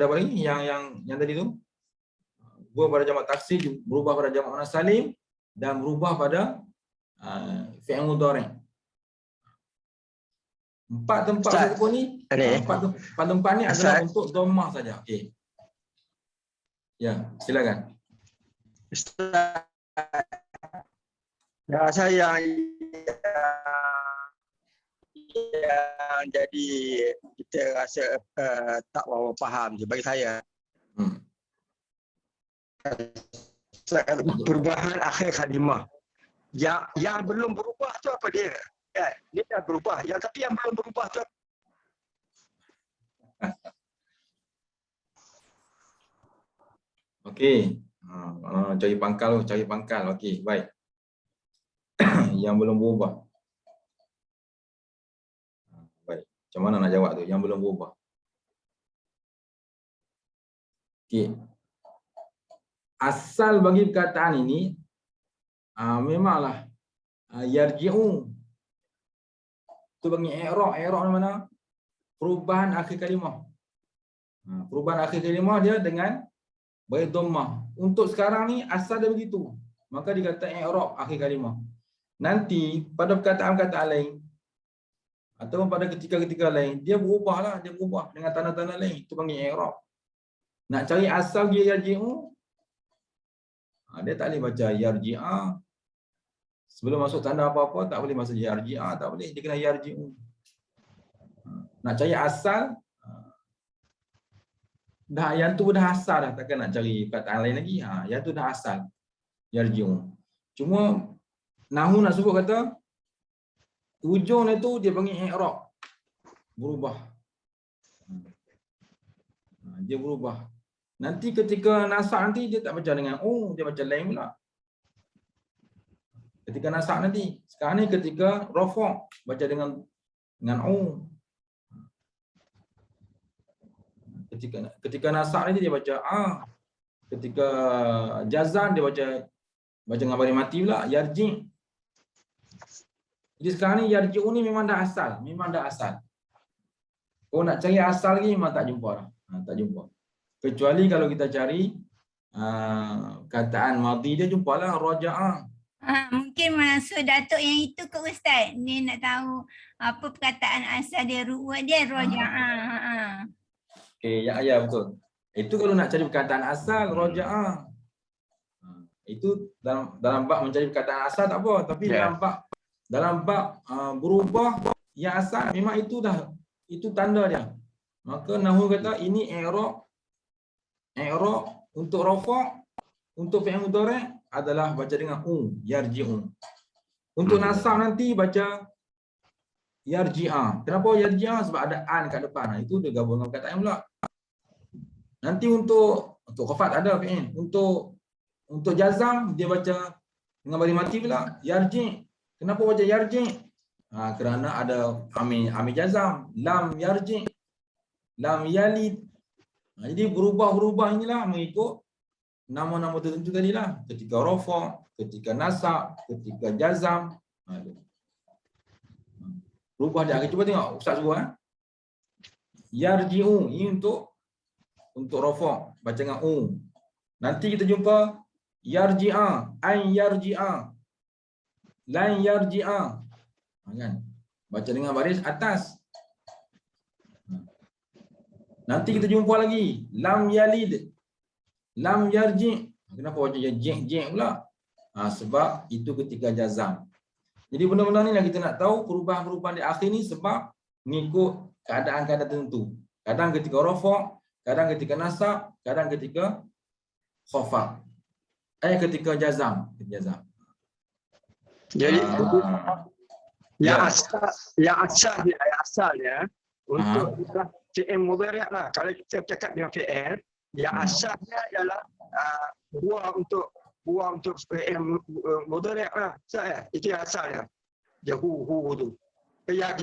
apa ni yang tadi tu, berubah pada jamak taksir, berubah pada jamak muannas salim, dan berubah pada fi'il mudhari'. 4 tempat tersebut ni, 4 tempat ni adalah untuk dhammah saja. Okey. Ya, silakan. Ustaz, rasa yang jadi kita rasa tak berapa faham je bagi saya. Perubahan akhir kalimah. Yang belum berubah tu apa dia? Dia dah berubah. Tapi yang belum berubah tu apa? Okey. Cari pangkal. Okey, baik. Yang belum berubah. Baik. Macam mana nak jawab tu? Yang belum berubah. Okey. Asal bagi perkataan ini memanglah yarji'u. Tu bagi i'rab. I'rab mana? Perubahan akhir kalimah. Perubahan akhir kalimah dia dengan bagi dhammah. Untuk sekarang ni asal dia begitu. Maka dikata i'rab akhir kalimah. Nanti pada perkataan-perkataan lain ataupun pada ketika-ketika lain dia berubahlah, dia berubah dengan tanda-tanda lain. Itu panggil i'rab. Nak cari asal dia yarji'u, dia tak boleh baca yarji'a. Sebelum masuk tanda apa-apa tak boleh masuk yarji'a, tak boleh, dia kena yarji'u. Nak cari asal, dah yang tu dah asal dah, takkan nak cari perkataan lain lagi. Yang tu dah asal yarji'u. Cuma Nahu nak sebut kata ujung itu dia panggil i'rab. Berubah. Dia berubah. Nanti ketika nasab nanti dia tak baca dengan dia baca lain pula. Ketika nasab nanti. Sekarang ni ketika rafa' baca dengan ketika nasab nanti dia baca Ketika jazam dia baca dengan baris mati pula, yarji'. Jadi sekarang ni yarji'u ni memang dah asal, Kalau nak cari asal lagi memang tak jumpa dah. Tak jumpa. Kecuali kalau kita cari kataan madhi dia jumpalah raja'a. Mungkin maksud Datuk yang itu ke Ustaz. Dia nak tahu apa perkataan asal dia, ru'wa dia raja'a. Okey, ya betul. Itu kalau nak cari perkataan asal raja'a. Itu dalam bab mencari perkataan asal tak apa, tapi dalam bab berubah yang asal memang itu tanda dia. Maka Nahwu kata ini i'rab untuk rafa', untuk fi'il mudhari' adalah baca dengan yarji'u. Untuk nasab nanti baca yarji'a. Kenapa yarji'a? Sebab ada an kat depan. Itu dia gabung dengan perkataan pula. Nanti untuk khafat ada fi'il. Untuk jazam dia baca dengan baris mati pula yarji'. Kenapa baca yarji'? Kerana ada amil jazam, lam yarji', lam yalid. Jadi berubah inilah mengikut nama-nama tertentu tadilah. Ketika rafa', ketika nasab, ketika jazam. Rubah di akhir. Cuba tengok Ustaz suruh. Yarji'u. Ini untuk rafa'. Baca dengan u. Nanti kita jumpa yarji'a. Ain yarji'a. Lan yarji'a. Kan? Baca dengan baris atas. Nanti kita jumpa lagi. Lam yalid. Lam yarji'. Kenapa baca jek pula? Sebab itu ketika jazam. Jadi benda-benda ni lah kita nak tahu perubahan-perubahan di akhir ni sebab mengikut keadaan-keadaan tertentu. Kadang ketika rafa', kadang ketika nasab, kadang ketika khafad. Ketika jazam. Jadi yang asalnya untuk fi'il mudhari' lah. Kalau kita cakap dengan fi'il, yang asalnya ialah buang untuk fi'il mudhari' lah. Itu yang asalnya. Dia hu tu. Yang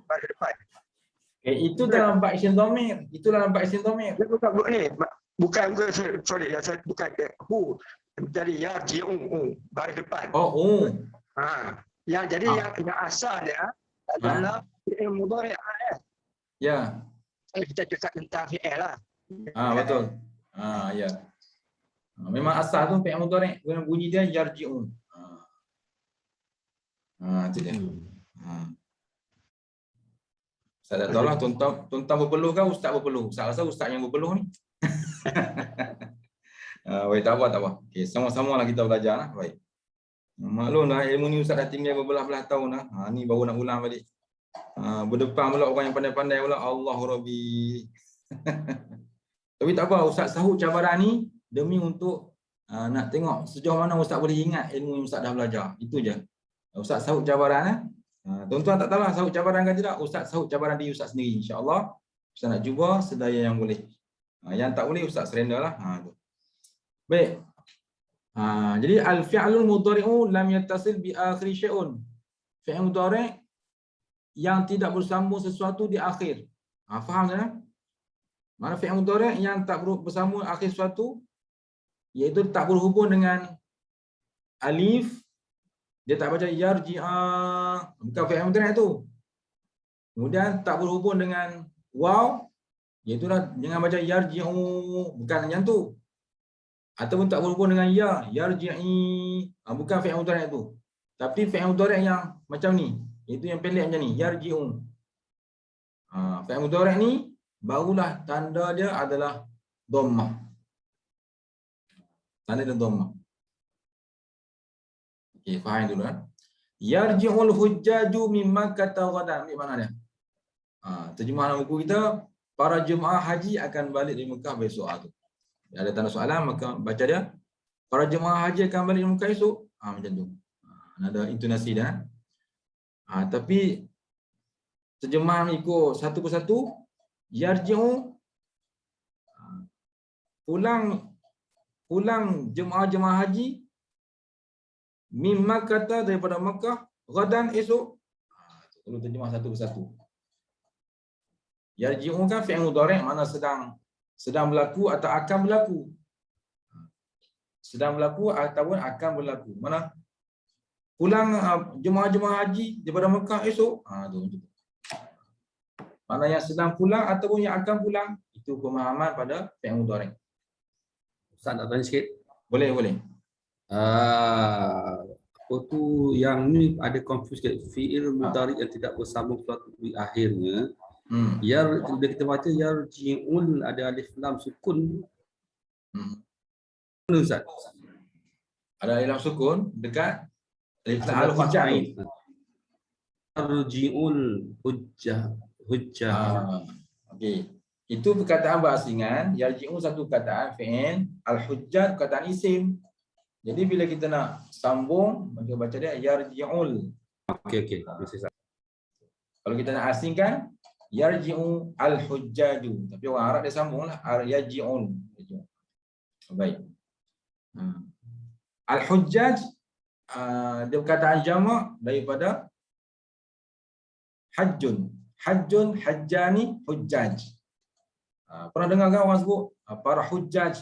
pada depan. Itu dalam bab isim dhamir. Itu dalam bab isim dhamir. Bukan sorry, bukan hu. Jadi yarji'u pada depan. Jadi yang asalnya adalah fi'il mudhari'. Ya. Kita cakap tentang fi'il lah. Betul. Ya. Memang asal tu fi'il mudhari', bunyi dia yarji'un. Itu dia. Ustaz tak tahu lah, tuan-tuan berpeluh kan ustaz berpeluh. Ustaz rasa ustaz yang berpeluh ni. Baik, tak apa. Okey, sama-sama lah kita belajar lah. Baik. Maklumlah ilmu ni ustaz dah tinggal berbelah-belah tahun dah. Ni baru nak ulang balik. Berdepan pula orang yang pandai-pandai pula. Allahu Rabbi. Tapi tak apa, ustaz sahut cabaran ni demi untuk nak tengok sejauh mana ustaz boleh ingat ilmu yang ustaz dah belajar. Itu je. Ustaz sahut cabaran. Tuan-tuan tak tahulah sahut cabaran kan tidak. Ustaz sahut cabaran diri ustaz sendiri. InsyaAllah ustaz nak cuba sedaya yang boleh. Yang tak boleh ustaz surrender lah. Baik. Jadi al-fi'lul mudhari'u lam yattasil bi akhir syai'un. Fi'il mudhari' yang tidak bersambung sesuatu di akhir. Faham tak? Mana fi'il mudhari' yang tak bersambung akhir sesuatu, iaitu tak berhubung dengan alif. Dia tak baca yarji'a, bukan fi'il mudhari' tu. Kemudian tak berhubung dengan waw, iaitu jangan baca yarji'u, bukan yang tu. Ataupun tak berhubung dengan ya, yarji'i, bukan fi'il mudhari' tu. Tapi fi'il mudhari' yang macam ni, itu yang pendek macam ni, yarji'u. Fi'il mudhari' ni barulah tanda dia adalah dhammah. Tanda dia dhammah. Okey, faham dulu kan? Yarji'ul hujjaju mimma kata ghadan. Ni mana dia? Terjemahan buku kita, para jemaah haji akan balik dari Mekah besok tu. Ada tanda soalan maka baca dia. Para jemaah haji akan balik dari Mekah esok. Macam tu. Ada intonasi dia. Tapi terjemahan ikut satu persatu. Yarji'u, pulang jemaah haji mimma kata daripada Mekah ghadan esok. Kalau terjemah satu persatu. Yarji'u kan fi'il mudhari' mana sedang berlaku atau akan berlaku. Sedang berlaku ataupun akan berlaku. Mana pulang jemaah haji daripada Mekah esok. Tu. Mana yang sedang pulang ataupun yang akan pulang. Itu pemahaman pada fi'il mudhari'. Ustaz nak tanya sikit. Boleh. Apa tu yang ni ada confuse sikit. Fi'il mudhari' yang tidak bersambung suatu di akhirnya. Bila kita baca yarji'un ada alif lam sukun. Ustaz. Ada alif lam sukun dekat alif lam hujjah. Yarji'ul hujjah. Okey. Itu perkataan berasingan. Yarji'un satu perkataan fi'il, al-hujjah perkataan isim. Jadi bila kita nak sambung, maka baca dia yarji'ul. Okey. Kalau kita nak asingkan, yarji'u al-hujjaju. Tapi orang Arab dia sambunglah yarji'un. Baik. Al-hujjaj dia perkataan jamak daripada hajjun, hajjani, hujjaj. Pernah dengar kan orang sebut para hujjaj.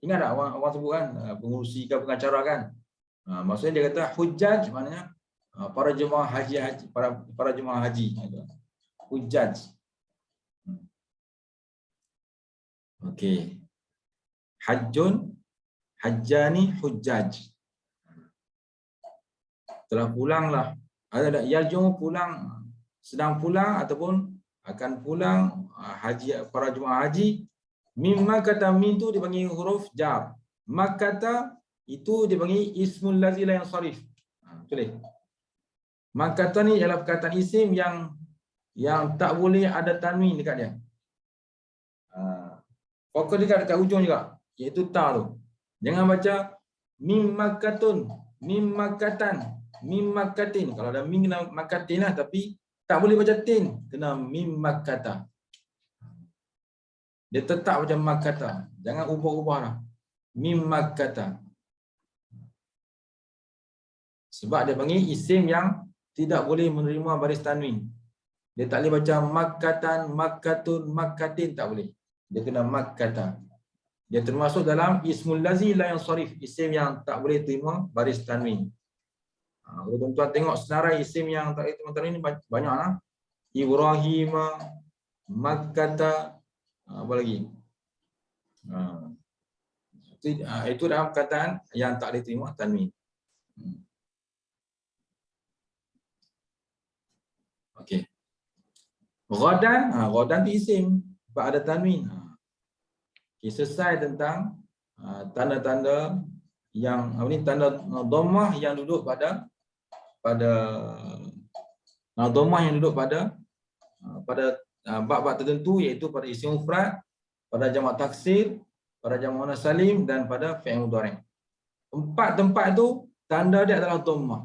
Ingat tak orang sebut kan pengurusi ke pengacara kan? Maksudnya dia kata hujjaj maknanya para jemaah haji, para jemaah haji. Hujjaj. Okey. Hajjun, hajjani, hujjaj. Telah pulanglah. Ada yarjun pulang, sedang pulang ataupun akan pulang haji, para jemaah haji. Mimma kata min tu dipanggil huruf jar. Makata itu dipanggil ismul ladzi la yansarif. Tulis. Makata ni ialah perkataan isim yang tak boleh ada tanwin dekat dia. Fokus dekat hujung juga, iaitu ta tu. Jangan baca mim makatun, mim makatan, mim makatin. Kalau ada mim kena makatin lah, tapi tak boleh baca tin, kena mim makata. Dia tetap macam makata. Jangan ubah-ubah lah. Mim makata. Sebab dia panggil isim yang tidak boleh menerima baris tanwin. Dia tak boleh baca makatan, makatun, makatin, tak boleh. Dia kena makkata. Dia termasuk dalam ismul ladzi la yansarif, isim yang tak boleh terima baris tanwin. Kalau tuan-tuan tengok senarai isim yang tak boleh terima tanwin ni banyaklah. Ibrahim, Makkata, apa lagi? Itu dalam perkataan yang tak boleh terima tanwin. Okey. Ghadan, ghadan tu isim, sebab ada tanwin. Okay, selesai tentang tanda-tanda yang tanda dhammah yang duduk pada dhammah yang duduk pada bab-bab tertentu, iaitu pada isim mufrad, pada jamak taksir, pada jamak muannas salim dan pada fi'il mudhari'. 4 tempat tu tanda dia adalah dhammah.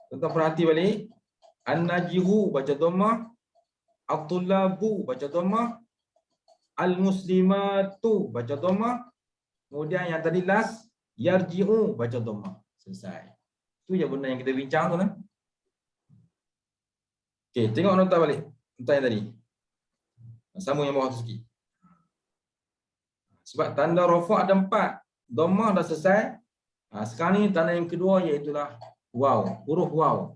Tuan perhati balik. An-najihu baca dhammah, at-tullabu baca dhammah, al-muslimatu baca dhammah, kemudian yang tadi last yarji'u baca dhammah. Selesai. Itu je benda yang kita bincang tu kan. Okey, tengok nota balik. Nota yang tadi. Sambung yang bawah tu sikit. Sebab tanda rafa' ada 4. Dhammah dah selesai. Sekarang ni tanda yang kedua iaitu waw, huruf waw.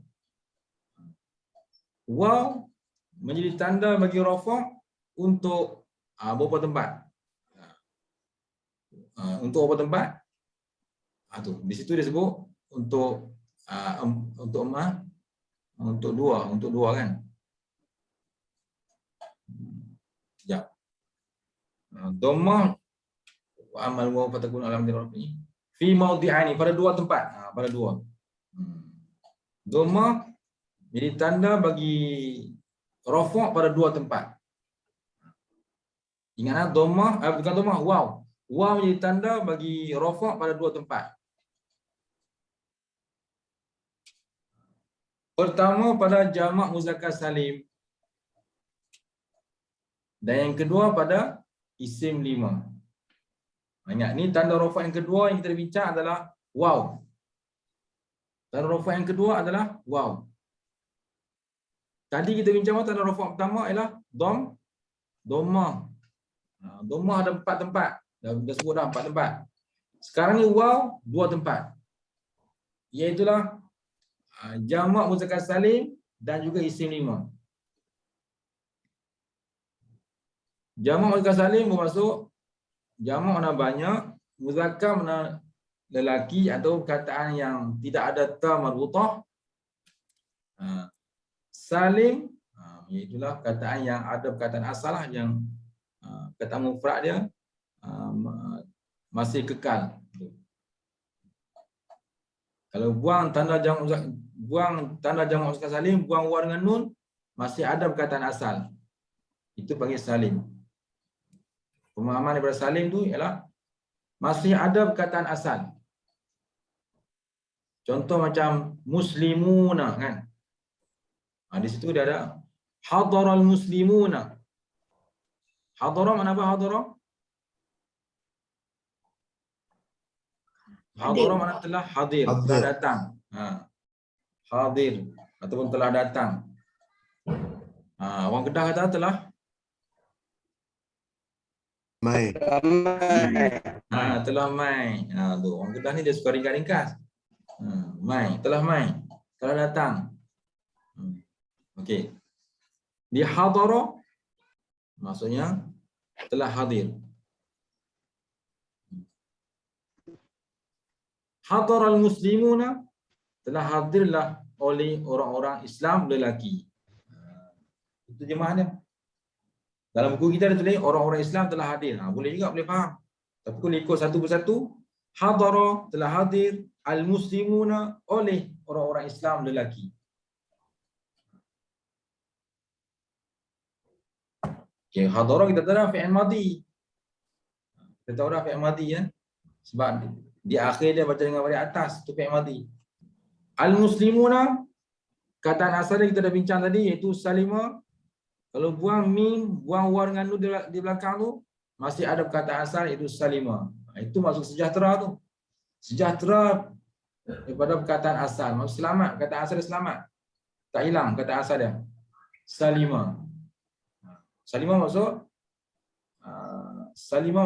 Waw menjadi tanda bagi rafa' untuk beberapa tempat. Untuk beberapa tempat. Tu di situ dia sebut untuk dua kan. Sekejap. Dhammah wa amal wa fatakun alam dirabbi fi mawdi'aini, pada 2 tempat. Pada 2. Dhammah jadi tanda bagi rafa' pada 2 tempat. Ingatlah dhammah, bukan dhammah, waw. Waw jadi tanda bagi rafa' pada 2 tempat. Pertama pada jamak muzakkar salim. Dan yang kedua pada isim 5. Ingat, ni tanda rafa' yang kedua yang kita bincang adalah waw. Tanda rafa' yang kedua adalah waw. Tadi kita bincang tanda rafa' pertama ialah dhammah. Dhammah ada 4 tempat. Dah sebut dah 4 tempat. Sekarang ni waw 2 tempat. Iaitulah jamak muzakkar salim dan juga isim 5. Jamak muzakkar salim bermaksud jamak mana banyak, muzakkar mana lelaki atau perkataan yang tidak ada ta marbutah. Salim iaitulah perkataan yang ada perkataan asal yang perkataan mufrad dia masih kekal. Kalau buang tanda jamak muzakkar salim, buang waw dengan nun, masih ada perkataan asal. Itu panggil salim. Pemahaman daripada salim tu ialah masih ada perkataan asal. Contoh macam muslimuna kan. Di situ dia ada hadaral muslimuna. Hadara mana apa hadara? Hadara mana telah hadir, telah datang. Hadir ataupun telah datang. Orang Kedah kata telah mai. Telah mai. Tu orang Kedah ni dia suka ringkas-ringkas. Mai, telah mai, telah datang. Okey. Di hadara maksudnya telah hadir. Hadara al-muslimuna, telah hadirlah oleh orang-orang Islam lelaki. Itu terjemahannya. Dalam buku kita ada tulis orang-orang Islam telah hadir. Boleh juga, boleh faham. Tapi kalau ikut satu persatu, hadara telah hadir al-muslimuna oleh orang-orang Islam lelaki. Okay, hadara kita tahu dah fi'il madi. Kita tahu dah fi'il madi ya. Sebab di akhir dia baca dengan baris atas, itu fi'il madi. Al-muslimuna, kataan asal yang kita dah bincang tadi iaitu salima. Kalau buang mim, buang waw dengan nun di belakang tu, masih ada perkataan asal iaitu salima. Itu maksud sejahtera tu. Sejahtera daripada perkataan asal. Maksud selamat, perkataan asal dia selamat. Tak hilang perkataan asal dia. Salima. Salima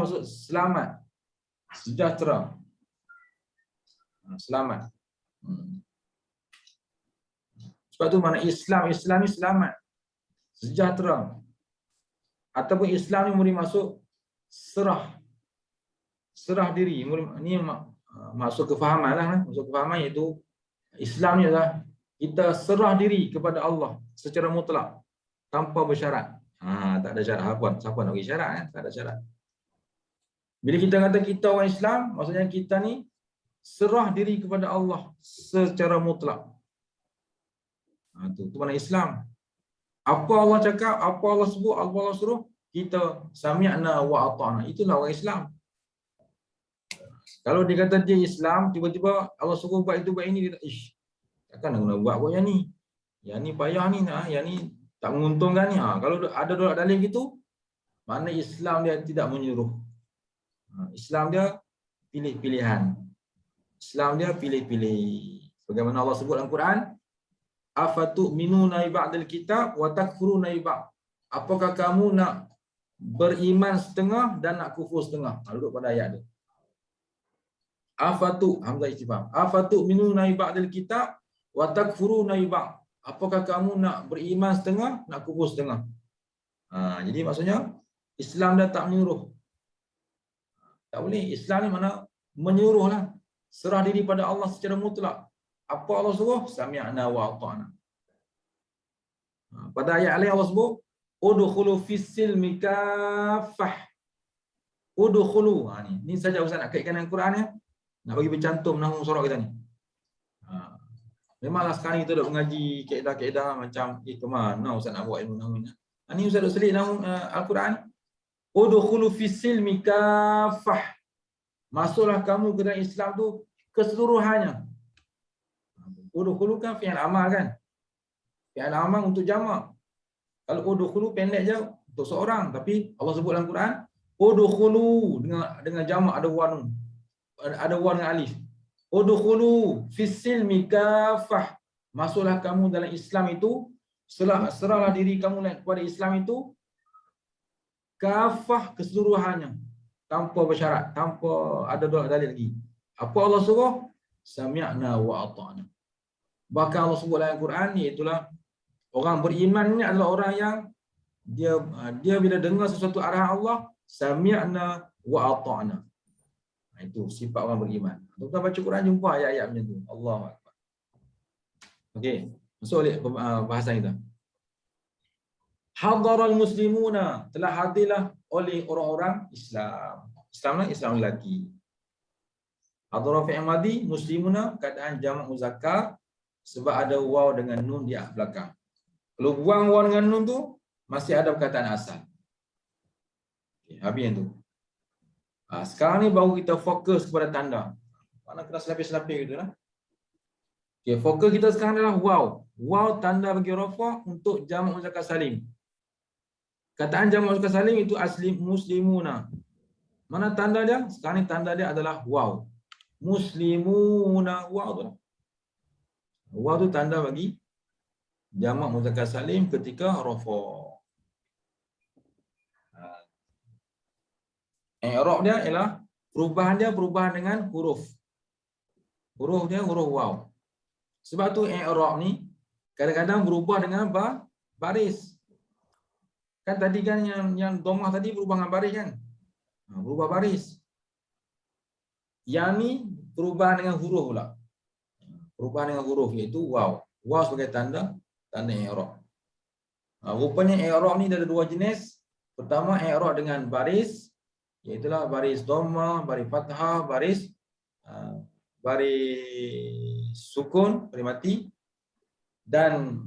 maksud selamat. Sejahtera. Selamat. Sebab tu mana Islam ni selamat. Sejahtera. Ataupun Islam ni boleh masuk serah diri. Ini masuk kefahaman lah. Masuk kefahaman iaitu Islam ni adalah kita serah diri kepada Allah secara mutlak tanpa bersyarat. Tak ada syarat apa? Siapa nak bagi syarat? Tak ada syarat. Bila kita kata kita orang Islam, maksudnya kita ni serah diri kepada Allah secara mutlak. Itu mana Islam. Apa Allah cakap, apa Allah sebut, apa Allah suruh, kita sami'na wa ata'na. Itulah orang Islam. Kalau dia kata dia Islam, tiba-tiba Allah suruh buat itu, buat ini, dia kata, takkan nak buat yang ni. Yang ni payah ni, yang ni tak menguntungkan ni. Kalau ada dolar dalil gitu, makna Islam dia tidak menyuruh. Islam dia pilih-pilihan. Islam dia pilih-pilih. Bagaimana Allah sebut dalam Quran, afatu'minuna ba'dal kitab wa takfuruna ba'd. Apakah kamu nak beriman setengah dan nak kufur setengah? Duduk pada ayat dia. Hamzah istifham. Afatu'minuna ba'dal kitab wa takfuruna ba'd. Apakah kamu nak beriman setengah, nak kufur setengah? Jadi maksudnya Islam dah tak menyuruh. Tak boleh. Islam ni mana menyuruhlah. Serah diri pada Allah secara mutlak. Apa Allah suruh? Sami'na wa ata'na. Pada ayat lain Allah sebut, udkhulu fis-silmi kaffah. Udkhulu. Ni saja Ustaz nak kaitkan dengan Quran ya. Nak bagi bercantum nahwu surah kita ni. Memanglah sekarang kita dah mengaji kaedah-kaedah macam ke mana Ustaz nak buat ilmu nahwu ni. Ni Ustaz dah selit nahwu Al-Quran. Udkhulu fis-silmi kaffah. Masuklah kamu ke dalam Islam tu keseluruhannya. Udkhulu kan fi'il amal kan? Fi'il amal untuk jamak. Kalau udkhulu pendek je untuk seorang, tapi Allah sebut dalam Quran, udkhulu dengan jamak ada waw. Ada waw dengan alif. Udkhulu fis-silmi kaffah. Masuklah kamu dalam Islam itu, serahlah diri kamu kepada Islam itu kaffah keseluruhannya, tanpa bersyarat, tanpa ada dalil lagi. Apa Allah suruh? Sami'na wa ata'na. Bahkan Allah sebut dalam Quran ni, itulah orang beriman ni adalah orang yang dia bila dengar sesuatu arahan Allah, sami'na wa ata'na. Itu sifat orang beriman. Tuan-tuan baca Quran jumpa ayat-ayat macam tu. Allahu akbar. Okey, masuk balik bahasan kita. Hadaral muslimuna, telah hadirlah oleh orang-orang Islam. Islamlah Islam lelaki. Hadara fi'il madi, muslimuna keadaan jamak muzakkar sebab ada waw dengan nun di belakang. Kalau buang waw dengan nun tu masih ada perkataan asal. Okay, habis yang tu. Sekarang ni baru kita fokus kepada tanda. Mana kena selapis-selapis gitu lah. Okay, fokus kita sekarang adalah waw. Waw tanda bagi rafa' untuk jamak muzakkar salim. Kataan jamak muzakkar salim itu asli muslimuna. Mana tanda dia? Sekarang ni tanda dia adalah waw. Muslimuna, waw tu. Waw tu tanda bagi jamak muzakkar salim ketika rafa'. I'rab dia ialah perubahan dengan huruf. Huruf dia huruf waw. Sebab tu i'rab ni kadang-kadang berubah dengan apa? Baris. Kan tadi kan yang dhammah tadi berubah dengan baris kan? Berubah baris. Yang ni perubahan dengan huruf pula. Perubahan dengan huruf iaitu waw. Waw sebagai tanda i'rab. Rupanya i'rab ni ada dua jenis. Pertama i'rab dengan baris, iaitu baris dhammah, baris fathah, baris sukun, baris mati. Dan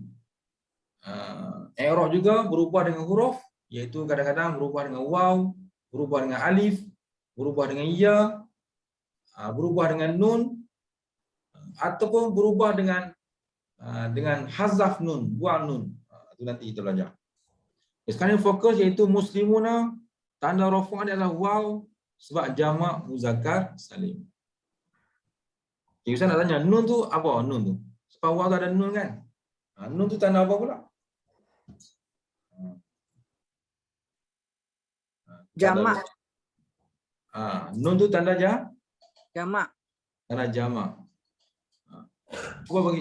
i'rab juga berubah dengan huruf, iaitu kadang-kadang berubah dengan waw, berubah dengan alif, berubah dengan ya, berubah dengan nun, ataupun berubah dengan hazaf nun, buang nun. Itu nanti kita belajar. Sekarang fokus iaitu muslimuna, tanda rafa' adalah waw sebab jamak muzakkar salim. Okay, Ustaz nak tanya, nun tu apa nun tu? Sebab waw tu ada nun kan? Nun tu tanda apa pula? Jamak. Nun tu tanda Jamak. tanda jamak.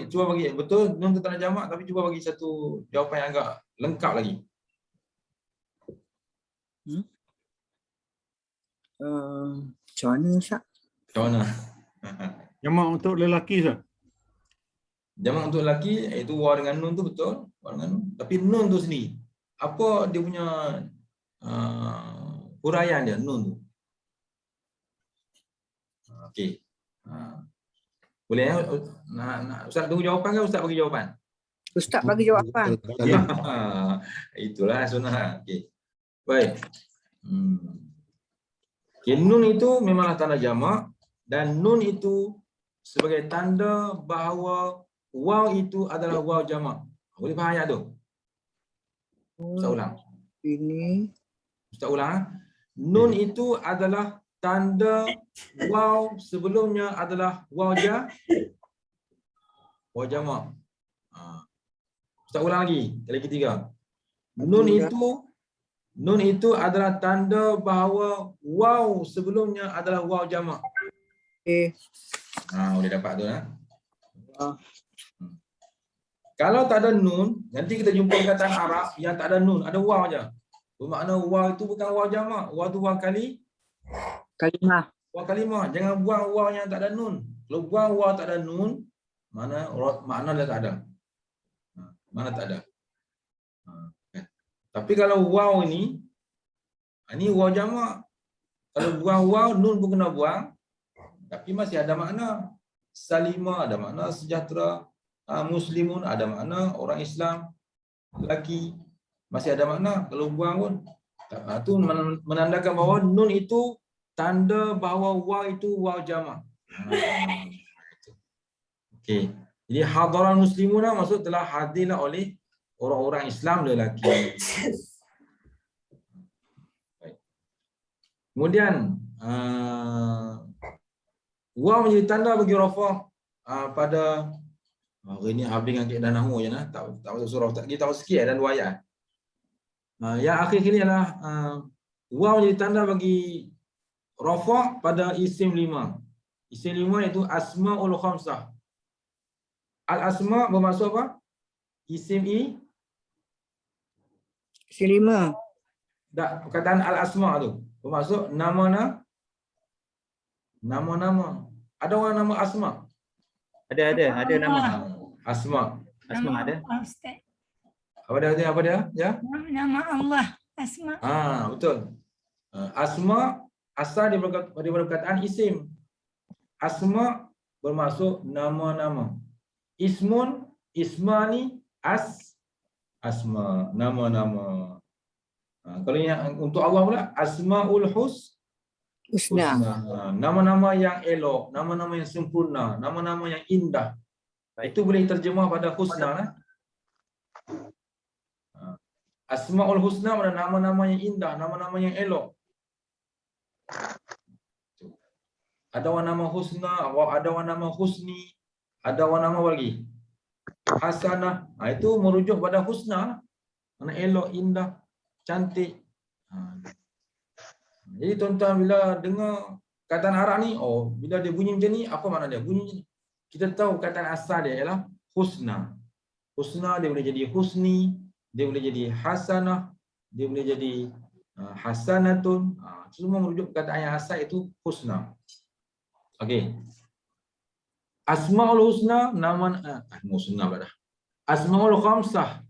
Cuba bagi betul nun tu tanda jamak, tapi cuba bagi satu jawapan yang agak lengkap lagi. Macam mana Ustaz? Macam mana? Jamak untuk lelaki Ustaz. Jamak untuk lelaki iaitu waw dengan nun tu betul, waw dengan nun. Tapi nun tu sendiri, apa dia punya huraian dia nun tu? Okey. Boleh ya? Ustaz tunggu jawapan ke Ustaz bagi jawapan? Ustaz bagi jawapan. Itulah sunnah. Okey. Baik. Okay, nun itu memanglah tanda jamak dan nun itu sebagai tanda bahawa waw itu adalah waw jamak. Boleh faham ayat tu? Ustaz ulang. Ustaz ulang. Nun itu adalah tanda waw sebelumnya adalah waw jamak. Ustaz ulang lagi, kali ketiga. Nun itu adalah tanda bahawa waw sebelumnya adalah waw jamak. Boleh dapat tu Kalau tak ada nun, nanti kita jumpa perkataan Arab yang tak ada nun, ada waw aja. Bermakna waw itu bukan waw jamak, waw tu waw kalimah. Waw kalimah. Jangan buang waw yang tak ada nun. Kalau buang waw tak ada nun, makna dia tak ada. Mana tak ada. Tapi kalau waw ini waw jamak. Kalau buang waw, nun pun kena buang. Tapi masih ada makna. Salimah ada makna sejahtera. Muslimun ada makna orang Islam, lelaki. Masih ada makna. Kalau buang pun. Itu menandakan bahawa nun itu tanda bahawa waw itu waw jamak. Okey. Jadi hadaral muslimuna maksud telah hadirlah oleh orang-orang Islam lelaki. Baik. Kemudian waw menjadi tanda bagi rafa' pada hari ni habis dengan kaedah nahwu je tak masuk surah tak kita tahu sikit dan dua ayat. Yang akhir ini adalah waw menjadi tanda bagi rafa' pada isim 5. Isim 5 iaitu asmaul khamsah. Al-asma bermaksud apa? Isim Isim 5. Perkataan al-asma tu bermaksud nama-nama. Ada orang nama Asma? Ada nama. Asma. Asma ada. Ustaz. Apa dia? Ya? Nama Allah. Asma. Betul. Asma asal daripada perkataan isim. Asma bermaksud nama-nama. Ismun, ismani, asma, nama-nama. Kalau yang untuk Allah pula, asmaul husna. Nama-nama yang elok, nama-nama yang sempurna, nama-nama yang indah. Itu boleh terjemah pada husna. Asmaul husna adalah nama-nama yang indah, nama-nama yang elok. Ada orang nama husna, ada orang nama husni, ada orang nama apa lagi? Hasanah. Itu merujuk pada husna. Mana elok, indah, cantik. Jadi tuan-tuan bila dengar kataan Arab ni, bila dia bunyi macam ni, apa makna dia? Bunyi macam ni. kita tahu perkataan asal dia ialah husna. Husna dia boleh jadi husni, dia boleh jadi hasanah, dia boleh jadi hasanatun. Semua merujuk perkataan yang asal itu husna. Okey. Asmaul husna, nama husna pada. Asmaul khamsah.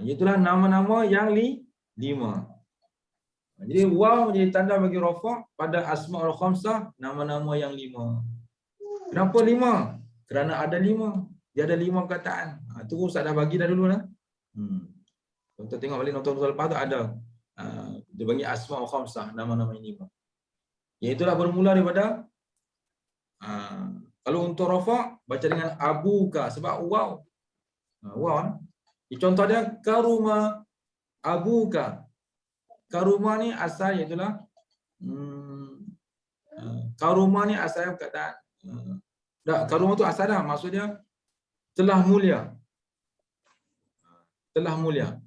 Itulah nama-nama yang lima. Jadi waw menjadi tanda bagi rafa' pada asmaul khamsah, nama-nama yang 5. Kenapa 5? Kerana ada 5. Dia ada 5 perkataan. Itu Ustaz dah bagi dah dulu lah. Untuk tengok balik nota-nota lepas tu ada. Dia bagi asmaul khamsah, nama-nama yang 5. Iaitulah bermula daripada kalau untuk rafa' baca dengan abuka sebab waw. Waw. Contoh dia karuma abuka. Karuma ni asal iaitulah karuma ni asal perkataan karuma tu asal dah, maksud dia telah mulia. Telah mulia.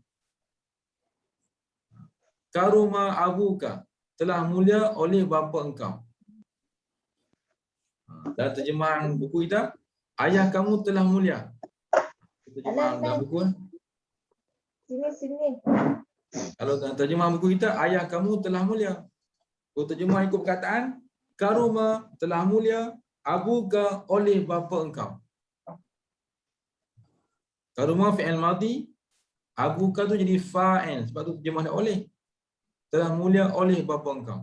Karuma abuka, telah mulia oleh bapa engkau. Dalam terjemahan buku kita, ayah kamu telah mulia. Terjemahan dalam buku. Sini. Kalau terjemahan buku kita, ayah kamu telah mulia. Kalau terjemahan ikut perkataan, karuma telah mulia abuka oleh bapa engkau. Karuma fi'il madhi, abuka tu jadi fa'il sebab tu terjemahan oleh. Telah mulia oleh bapa engkau.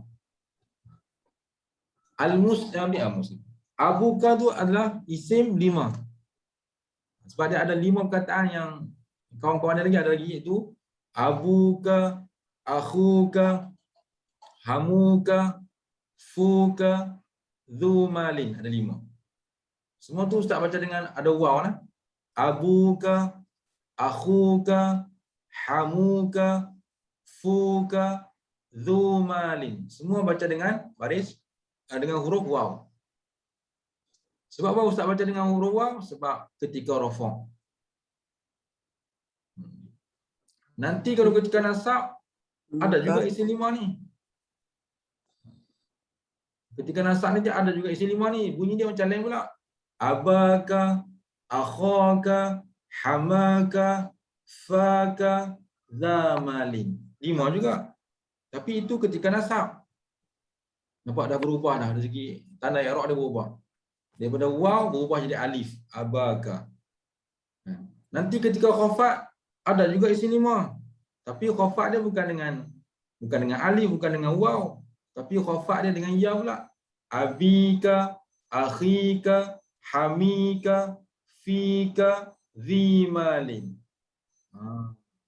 Al-muslim. Abuka tu adalah isim 5. Sebab dia ada 5 perkataan yang kawan-kawan ada lagi iaitu abuka, akhuka, hamuka, fuka, dzumalin. Ada 5. Semua tu Ustaz baca dengan ada waw lah. Abuka, akhuka, hamuka, fuka, dzumalin. Semua baca dengan baris dengan huruf waw. Sebab apa Ustaz baca dengan huruf waw? Sebab ketika rafa'. Nanti kalau ketika nasab ada juga isim 5 ni. Ketika nasab ni ada juga isim 5 ni. Bunyi dia macam lain pula. Abaka, akhaka, hamaka, faka, zamalin. 5 juga. Tapi itu ketika nasab. Nampak dah berubah dah dari segi tanda i'rab dia berubah. Daripada waw berubah jadi alif. Abaka. Nanti ketika khafat ada juga isim 5. Tapi khafat dia bukan dengan alif, bukan dengan waw. Tapi khafat dia dengan ya pula. Abika, akhika, hamika, fika, zimalin.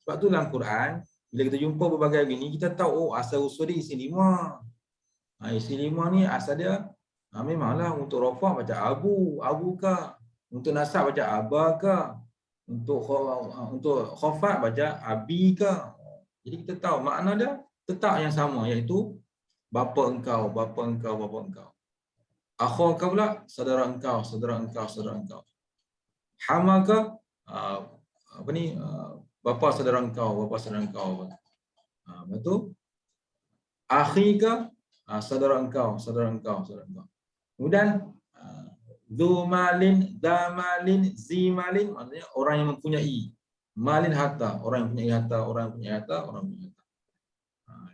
Sebab tu dalam Quran, bila kita jumpa berbagai begini, kita tahu asal usul dia isim 5. Isim 5 ni asal dia memanglah untuk rafa' baca abuka. Untuk nasab baca abaka. Untuk khafat baca abika. Jadi kita tahu makna dia tetap yang sama, iaitu bapa engkau, bapa engkau, bapa engkau. Akhaka pula saudara engkau, saudara engkau, saudara engkau. Hamaka bapa saudara engkau, bapa saudara engkau. Betul? Akhika saudara engkau, saudara engkau, saudara engkau. Kemudian Zumalin, damalin, zimalin, maksudnya orang yang mempunyai. Malin harta, orang yang mempunyai harta, orang yang mempunyai harta, orang yang mempunyai harta.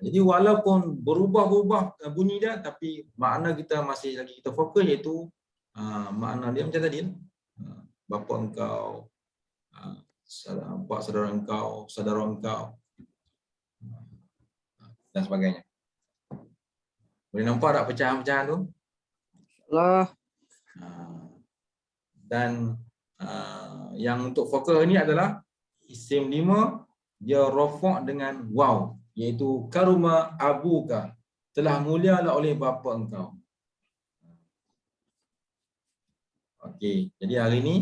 Jadi walaupun berubah-ubah bunyi dia, tapi makna kita masih lagi kita fokus iaitu makna dia macam tadi. Bapa engkau, pak saudara engkau, saudara engkau, dan sebagainya. Boleh nampak tak pecahan-pecahan tu? Allah. Dan yang untuk fokus ini adalah isim 5 dia rafa' dengan waw, iaitu karuma abuka, telah mulialah oleh bapa engkau. Okey, jadi hari ini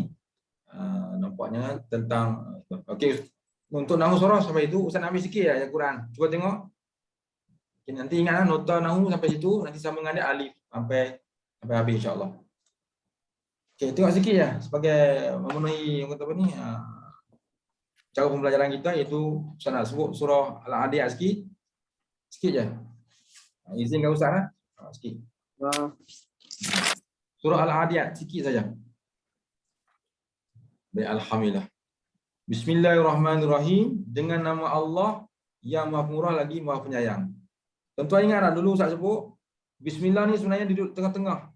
nampaknya tentang okey, untuk nahwu surah sampai itu Ustaz nak ambil sikit ayat Quran. Cuba tengok. Okay, nanti ingatlah nota nahwu sampai situ, nanti sambung dengan dia alif sampai habis insya-Allah. Okey, tengok sikit ya sebagai memenuhi apa ni cara pembelajaran kita, iaitu Ustaz nak sebut surah Al-Adiyat sikit je. Izinkan Ustaz lah sikit. Surah Al-Adiyat sikit saja. Baik, alhamdulillah. Bismillahirrahmanirrahim. Dengan nama Allah yang Maha Pemurah lagi Maha Penyayang. Tuan-tuan ingat tak dulu Ustaz sebut Bismillah ni sebenarnya duduk tengah-tengah.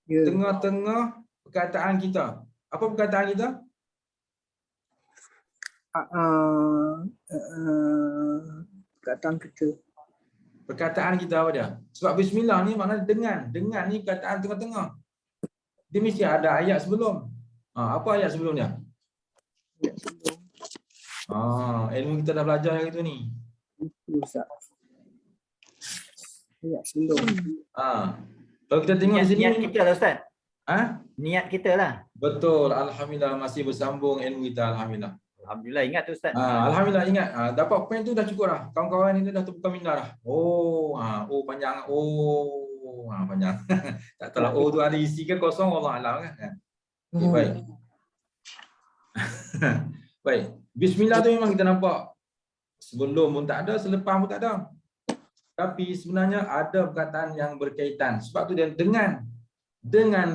Ya. Tengah-tengah perkataan kita. Apa perkataan kita? Perkataan kita. Perkataan kita apa dia? Sebab Bismillah ni maknanya dengan. Dengan ni perkataan tengah-tengah. Dia mesti ada ayat sebelum. Apa ayat sebelumnya? Ayat sebelum. Ilmu kita dah belajar hari tu ni. Itu Ustaz. Ayat sebelum. Kalau kita tengok di sini. Niat kita lah Ustaz. Niat kita lah. Betul. Alhamdulillah masih bersambung ilmu kita. Alhamdulillah. Alhamdulillah ingat tu Ustaz. Alhamdulillah ingat. Dapat poin tu dah cukup dah. Kawan-kawan ini dah terbuka minda dah. Panjang. Panjang. Tak tahu lah. Tu ada isi ke kosong Allah alam kan. Okay, baik. Baik. Bismillah tu memang kita nampak. Sebelum pun tak ada, selepas pun tak ada. Tapi sebenarnya ada perkataan yang berkaitan. Sebab tu dia dengan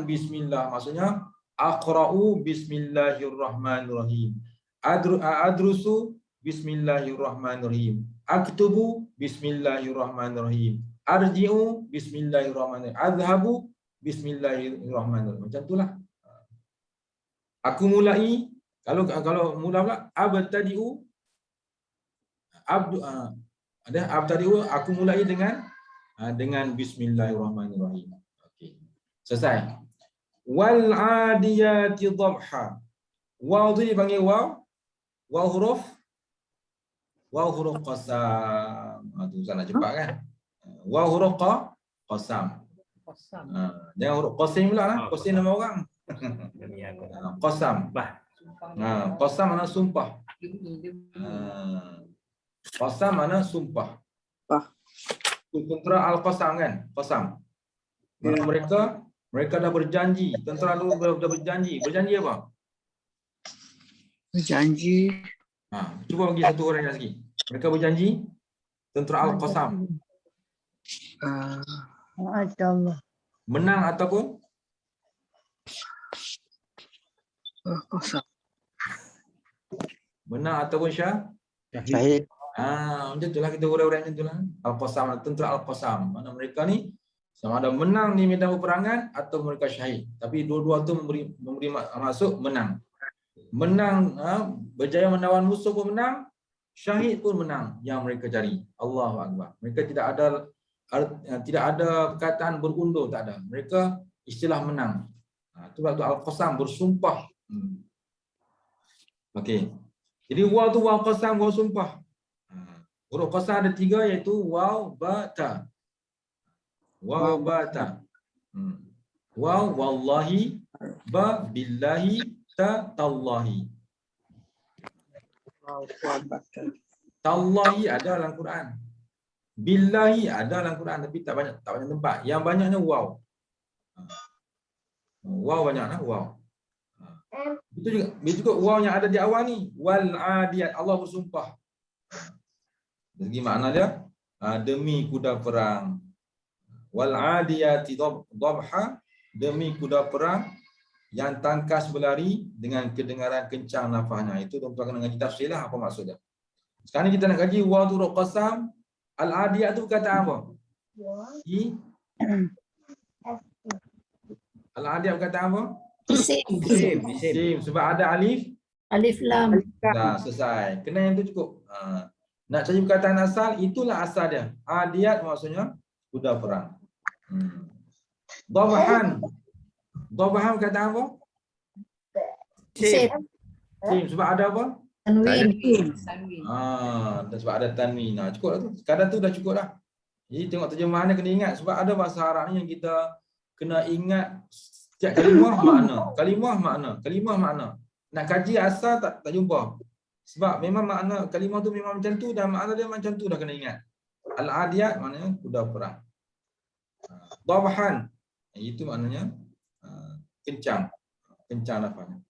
bismillah. Maksudnya aqra'u bismillahirrahmanirrahim. Adrusu bismillahirrahmanirrahim. Aktubu bismillahirrahmanirrahim. Arji'u bismillahirrahmanirrahim. Adhabu bismillahirrahmanirrahim. Macam itulah. Aku mulai kalau mula pula abtadi'u abtadi'u aku mulai dengan bismillahirrahmanirrahim. Okey. Selesai. Wal 'adiyati dhabha. Waw tu dipanggil waw huruf qasam. Tu Ustaz nak cepat kan. Waw huruf qasam. Jangan huruf qasim pula lah. Qasim nama orang. Qasam. Qasam mana sumpah. Qasam mana sumpah. Tentera al-qasam kan? Qasam. Mereka dah berjanji. Tentera dulu dah berjanji. Berjanji apa? Berjanji. Cuba bagi satu orang lagi. Mereka berjanji tentera al-qasam. Allah. Menang ataupun Qasam. menang ataupun Syahid. Macam itulah kita urai-urai macam itulah. Al-Qasam, tentera Al-Qasam. Mana mereka ni sama ada menang di medan peperangan atau mereka syahid. Tapi dua-dua tu memberi maksud menang. Menang, berjaya menawan musuh pun menang, syahid pun menang yang mereka cari. Allahu Akbar. Mereka tidak ada perkataan berundur, tak ada. Mereka istilah menang. Itu waktu Al-Qasam bersumpah. Okey. Jadi waw tu waw qasam, waw sumpah. Huruf qasam ada 3 iaitu waw, ba, ta. Waw, ba, ta. Waw wallahi, ba billahi, ta tallahi. Tallahi ada dalam Quran. Billahi ada dalam Quran tapi tak banyak tempat. Yang banyaknya waw. Waw banyaklah waw. Itu juga waw yang ada di awal ni. Wal adiyat, Allah bersumpah. Dari makna dia demi kuda perang. Wal adiyati dhabha, demi kuda perang yang tangkas berlari dengan kedengaran kencang nafasnya. Itu tuan-tuan kena ngaji tafsir lah apa maksud dia. Sekarang ni kita nak kaji waw tu huruf qasam. Al adiyat tu kata apa? Al adiyat kata apa? Isim. Sebab ada alif lam. Dah selesai. Kena yang tu cukup. Nak cari perkataan asal, itulah asal dia. Adiyat maksudnya kuda perang. Dhabhan. Dhabhan kata apa? Isim. Sebab ada apa? Tanwin. Sebab ada tanwin. Cukup lah tu. Kadang tu dah cukup dah. Jadi tengok terjemahannya kena ingat. Sebab ada bahasa Arab ni yang kita kena ingat setiap kalimah makna. Nak kaji asal tak jumpa. Sebab memang makna kalimah tu memang macam tu dan makna dia macam tu dah kena ingat. Al-adiyat maknanya kuda perang. Dhabhan itu maknanya kencang nafasnya.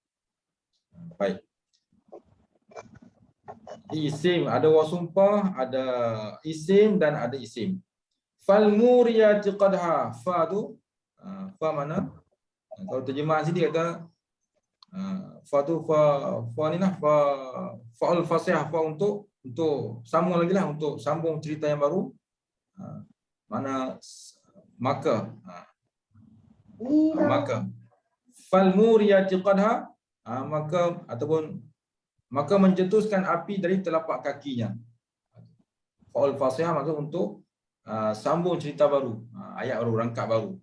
Baik. Isim ada waw sumpah, ada isim dan ada isim. Fal muriyati qadha. Fa tu fa mana? Kalau terjemahan sini kata Fa tu fa ni lah fa'ul fasihah, fa untuk sambung lagi lah, untuk sambung cerita yang baru. Mana maka fal muriyati qadha, maka mencetuskan api dari telapak kakinya. Fa'ul fasihah maksud untuk sambung cerita baru, ayat baru, rangkap baru.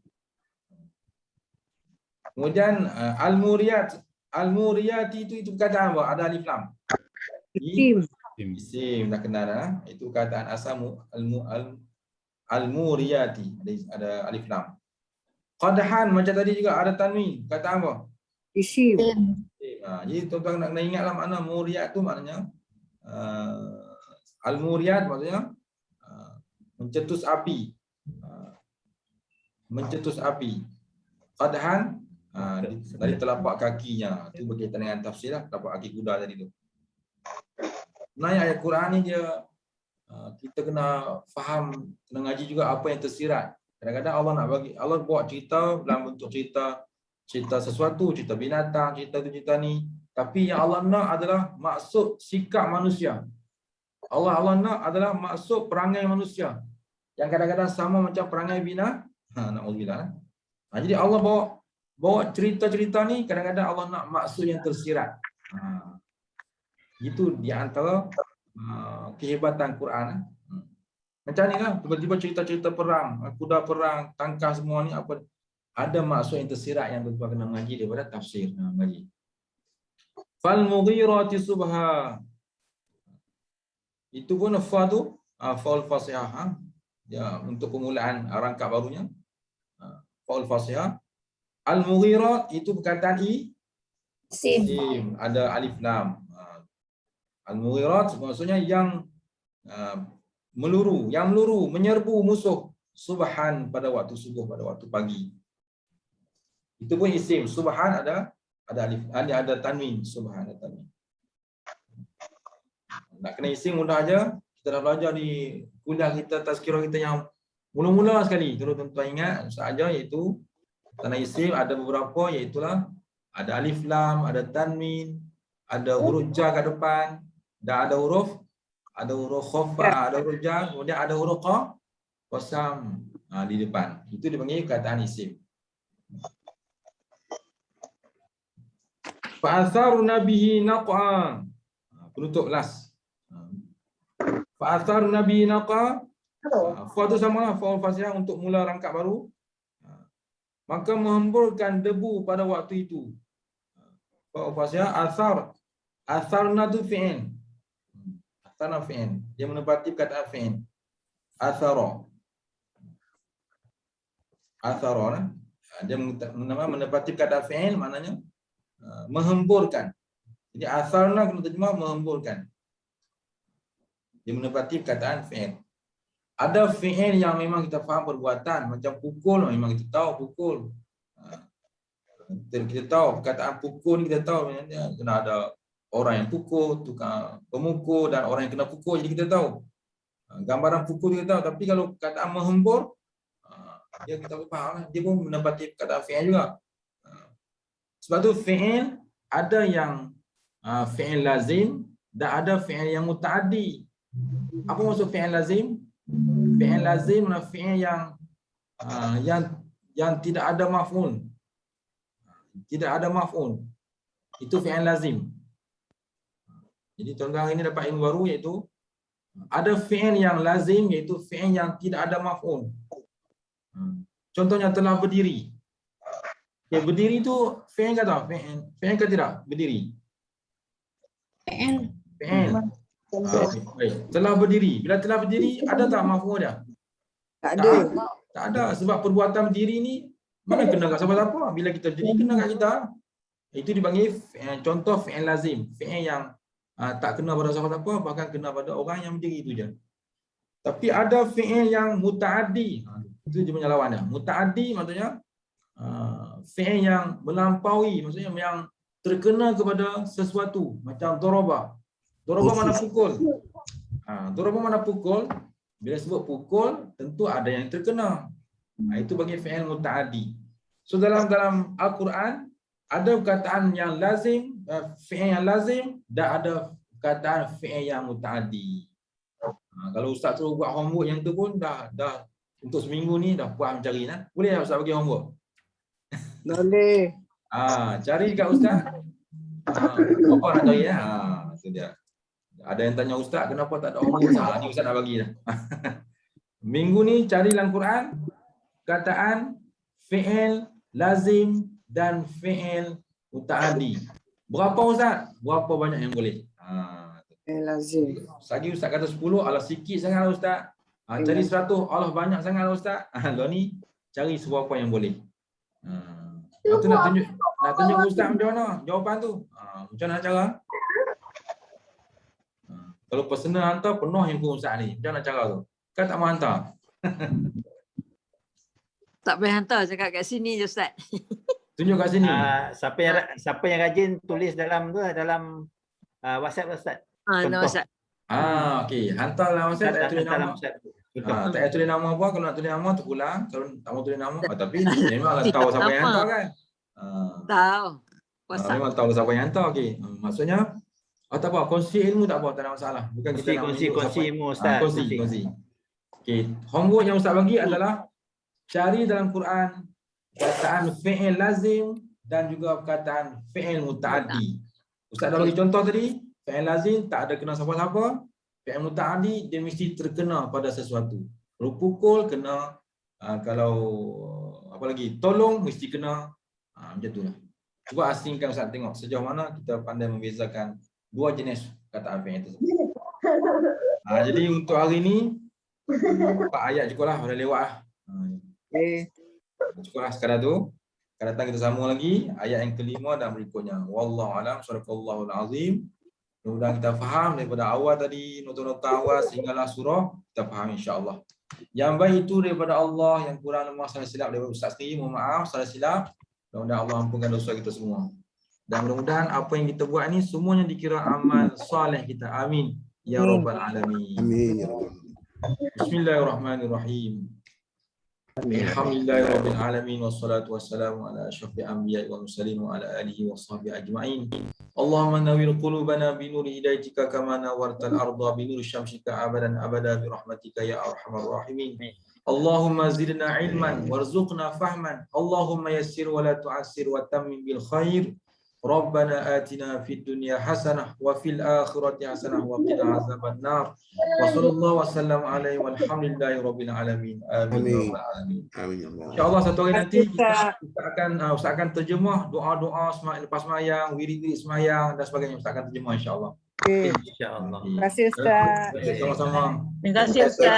Kemudian al-muriyati itu perkataan apa? Ada alif lam. Isim dah kenal dah. Itu perkataan asal al-muriyati, ada alif lam. Qadhan macam tadi juga ada tanwin. Perkataan apa? Isim. Jadi tuan-tuan nak ingatlah makna muriyat tu, maknanya al-muriyat maksudnya mencetus api. Mencetus api. Qadhan dari telapak kakinya. Itu berkaitan dengan tafsir lah, telapak kaki kuda tadi tu. Sebenarnya ayat Quran ni dia kita kena faham, kena ngaji juga apa yang tersirat. Kadang-kadang Allah buat cerita dalam bentuk cerita sesuatu, cerita binatang, cerita ni. Tapi yang Allah nak adalah maksud sikap manusia. Allah nak adalah maksud perangai manusia. Yang kadang-kadang sama macam perangai binatang. Na'udzubillah. Jadi Allah bawa cerita-cerita ni, kadang-kadang Allah nak maksud yang tersirat. Itu di antara kehebatan Quran. Macam ni lah, tiba-tiba cerita-cerita perang, kuda perang, tangkah semua ni, apa ada maksud yang tersirat yang tuan-tuan kena mengaji daripada tafsir. Mengaji. Fal mughirati subha. Itu pun fa tu faul fasihah. Ya, untuk permulaan rangkap barunya. Faul fasihah. Al-mughirat itu perkataan isim, ada alif lam. Al-mughirat maksudnya yang meluru, menyerbu musuh subhan pada waktu subuh, pada waktu pagi. Itu pun isim. Subhan ada alif, ada tanwin, subhan ada tanwin. Nak kena isim mudah aja. Kita dah belajar di kuliah kita, tazkirah kita yang mula-mula sekali. Tuan-tuan ingat saja, iaitu karena isim ada beberapa, iaitulah ada alif lam, ada tanwin, ada huruf jar kat depan, dan ada huruf khafa, ada huruf jar, kemudian ada huruf qasam di depan. Itu dipanggil perkataan isim. Fa'atharna bihi naqa. Penutup last. Fa'atharna bihi naqa. Fa tu samalah faul fasihah untuk mula rangkap baru. Maka menghemburkan debu pada waktu itu. Faul fasihah atharna tu fi'il. Atharna fi'il. Dia menepati perkataan fi'il. Athara. Dia menepati perkataan fi'il, maknanya menghemburkan. Jadi atharna kena terjemah menghemburkan. Dia menepati perkataan fi'il. Ada fi'il yang memang kita faham perbuatan, macam pukul, memang kita tahu pukul. Kita tahu perkataan pukul, kita tahu kena ada orang yang pukul, tukang pemukul, dan orang yang kena pukul, jadi kita tahu. Gambaran pukul kita tahu, tapi kalau perkataan menghembur, dia kita faham, dia pun menepati perkataan fi'il juga. Sebab tu fi'il ada yang fi'il lazim dan ada fi'il yang muta'addi. Apa maksud fi'il lazim? Fi'il lazim adalah fi'il yang tidak ada maf'ul. Tidak ada maf'ul. Itu fi'il lazim. Jadi tuan-tuan ini dapat ilmu baru, iaitu ada fi'il yang lazim, iaitu fi'il yang tidak ada maf'ul. Contohnya telah berdiri. Ya, berdiri tu fi'il ke tak? Fi'il ke tidak? Berdiri. Fi'il. Telah berdiri. Bila telah berdiri, ada tak maf'ul dia? Tak ada. Tak ada. Sebab perbuatan berdiri ni mana kena kat siapa-siapa. Bila kita berdiri, kena kat kita. Itu dipanggil contoh fi'il lazim. Fi'il yang tak kena pada siapa-siapa, bahkan kena pada orang yang berdiri itu je. Tapi ada fi'il yang muta'addi. Itu dia punya lawan dia. Muta'addi maksudnya fi'il yang melampaui, maksudnya yang terkena kepada sesuatu. Macam doroba. Doroba mana pukul. Doroba mana pukul. Bila sebut pukul, tentu ada yang terkena. Itu bagi fi'il muta'addi. So dalam Al-Quran, ada perkataan yang lazim, fi'il yang lazim, dan ada perkataan fi'il yang mutaaddi. Kalau ustaz suruh buat homework yang tu pun dah untuk seminggu ni dah puas mencari nah. Boleh tak ustaz bagi homework? Boleh. Cari dekat ustaz. Apa nak cari itu dia. Ada yang tanya ustaz kenapa tak ada homework? Ni ustaz nak bagi dah. Minggu ni cari dalam Quran kataan fi'il lazim dan fi'il mutaaddi. Berapa ustaz? Berapa banyak yang boleh? Lazim. Sagi ustaz kata 10, alah sikit sangatlah ustaz. Cari 100, alah banyak sangatlah ustaz. Lo ni cari seberapa yang boleh. Itu nak tunjuk ustaz macam mana jawapan tu. Macam mana cara? Kalau personal hantar penuh handphone ustaz ni. Macam mana cara tu? Kan tak mau hantar. Tak payah hantar, cakap kat sini je Ustaz. Tunjuk kat sini. Siapa yang rajin tulis dalam WhatsApp Ustaz. Contoh. WhatsApp. Okey. Hantar dalam WhatsApp, tak tulis nama. Tak payah tulis nama apa. Kalau nak tulis nama, terulang. Kalau tak mau tulis nama, tapi memanglah tahu siapa yang hantar kan. Tahu. WhatsApp. Memang tahu siapa yang hantar. Okey. Maksudnya, tak apa. Kongsi ilmu tak apa. Tak ada masalah. Bukan kita nak kongsi ilmu Ustaz. Kongsi. Okey. Homework yang Ustaz bagi adalah cari dalam Quran perkataan fi'il lazim dan juga perkataan fi'il mutaaddi. Ustaz dah bagi contoh tadi, fi'il lazim tak ada kena siapa-siapa, fi'il mutaaddi dia mesti terkena pada sesuatu. Kalau pukul kena, kalau apa lagi, tolong mesti kena, macam itulah. Cuba asingkan Ustaz tengok sejauh mana kita pandai membezakan dua jenis perkataan fi'il tersebut. Jadi untuk hari ni 4 ayat cukuplah, dah lewat lah. Cukuplah sekadar tu. Akan datang kita sambung lagi ayat yang kelima dan berikutnya. Wallahu alam, sadaqallahul azim. Mudah-mudahan kita faham daripada awal tadi, nota-nota awal sehinggalah surah, kita faham insya-Allah. Yang baik itu daripada Allah, yang kurang lemah salah silap daripada ustaz sendiri, mohon maaf salah silap. Mudah-mudahan Allah ampunkan dosa kita semua. Dan mudah-mudahan apa yang kita buat ni semuanya dikira amal soleh kita. Amin ya rabbal alamin. Amin. Bismillahirrahmanirrahim. Alhamdulillahirabbil alamin wassalatu wassalamu ala asyrafil anbiya'i wal mursalin wa ala alihi washabbihi ajma'in. Allahumma nawwir qulubana bi nuri hidayatika kama nawwartal arda bi nuri syamsika abadan abada bi rahmatika ya arhamar rahimin. Allahumma zidna ilman warzuqna fahman. Allahumma yassir wa la tu'assir wa tammim bil khair. Rabbana atina fid dunya hasanah wa fil akhirati hasanah wa qina azaban nar. Wa sallallahu wasallam alaihi walhamdulillahi rabbil alamin. Amin. Insya-Allah satu hari nanti kita akan terjemah doa-doa lepas sembahyang, wirid-wirid sembahyang dan sebagainya. Ustaz akan terjemah insya-Allah. Insya-Allah. Terima kasih Ustaz. Sama-sama. Terima kasih Ustaz.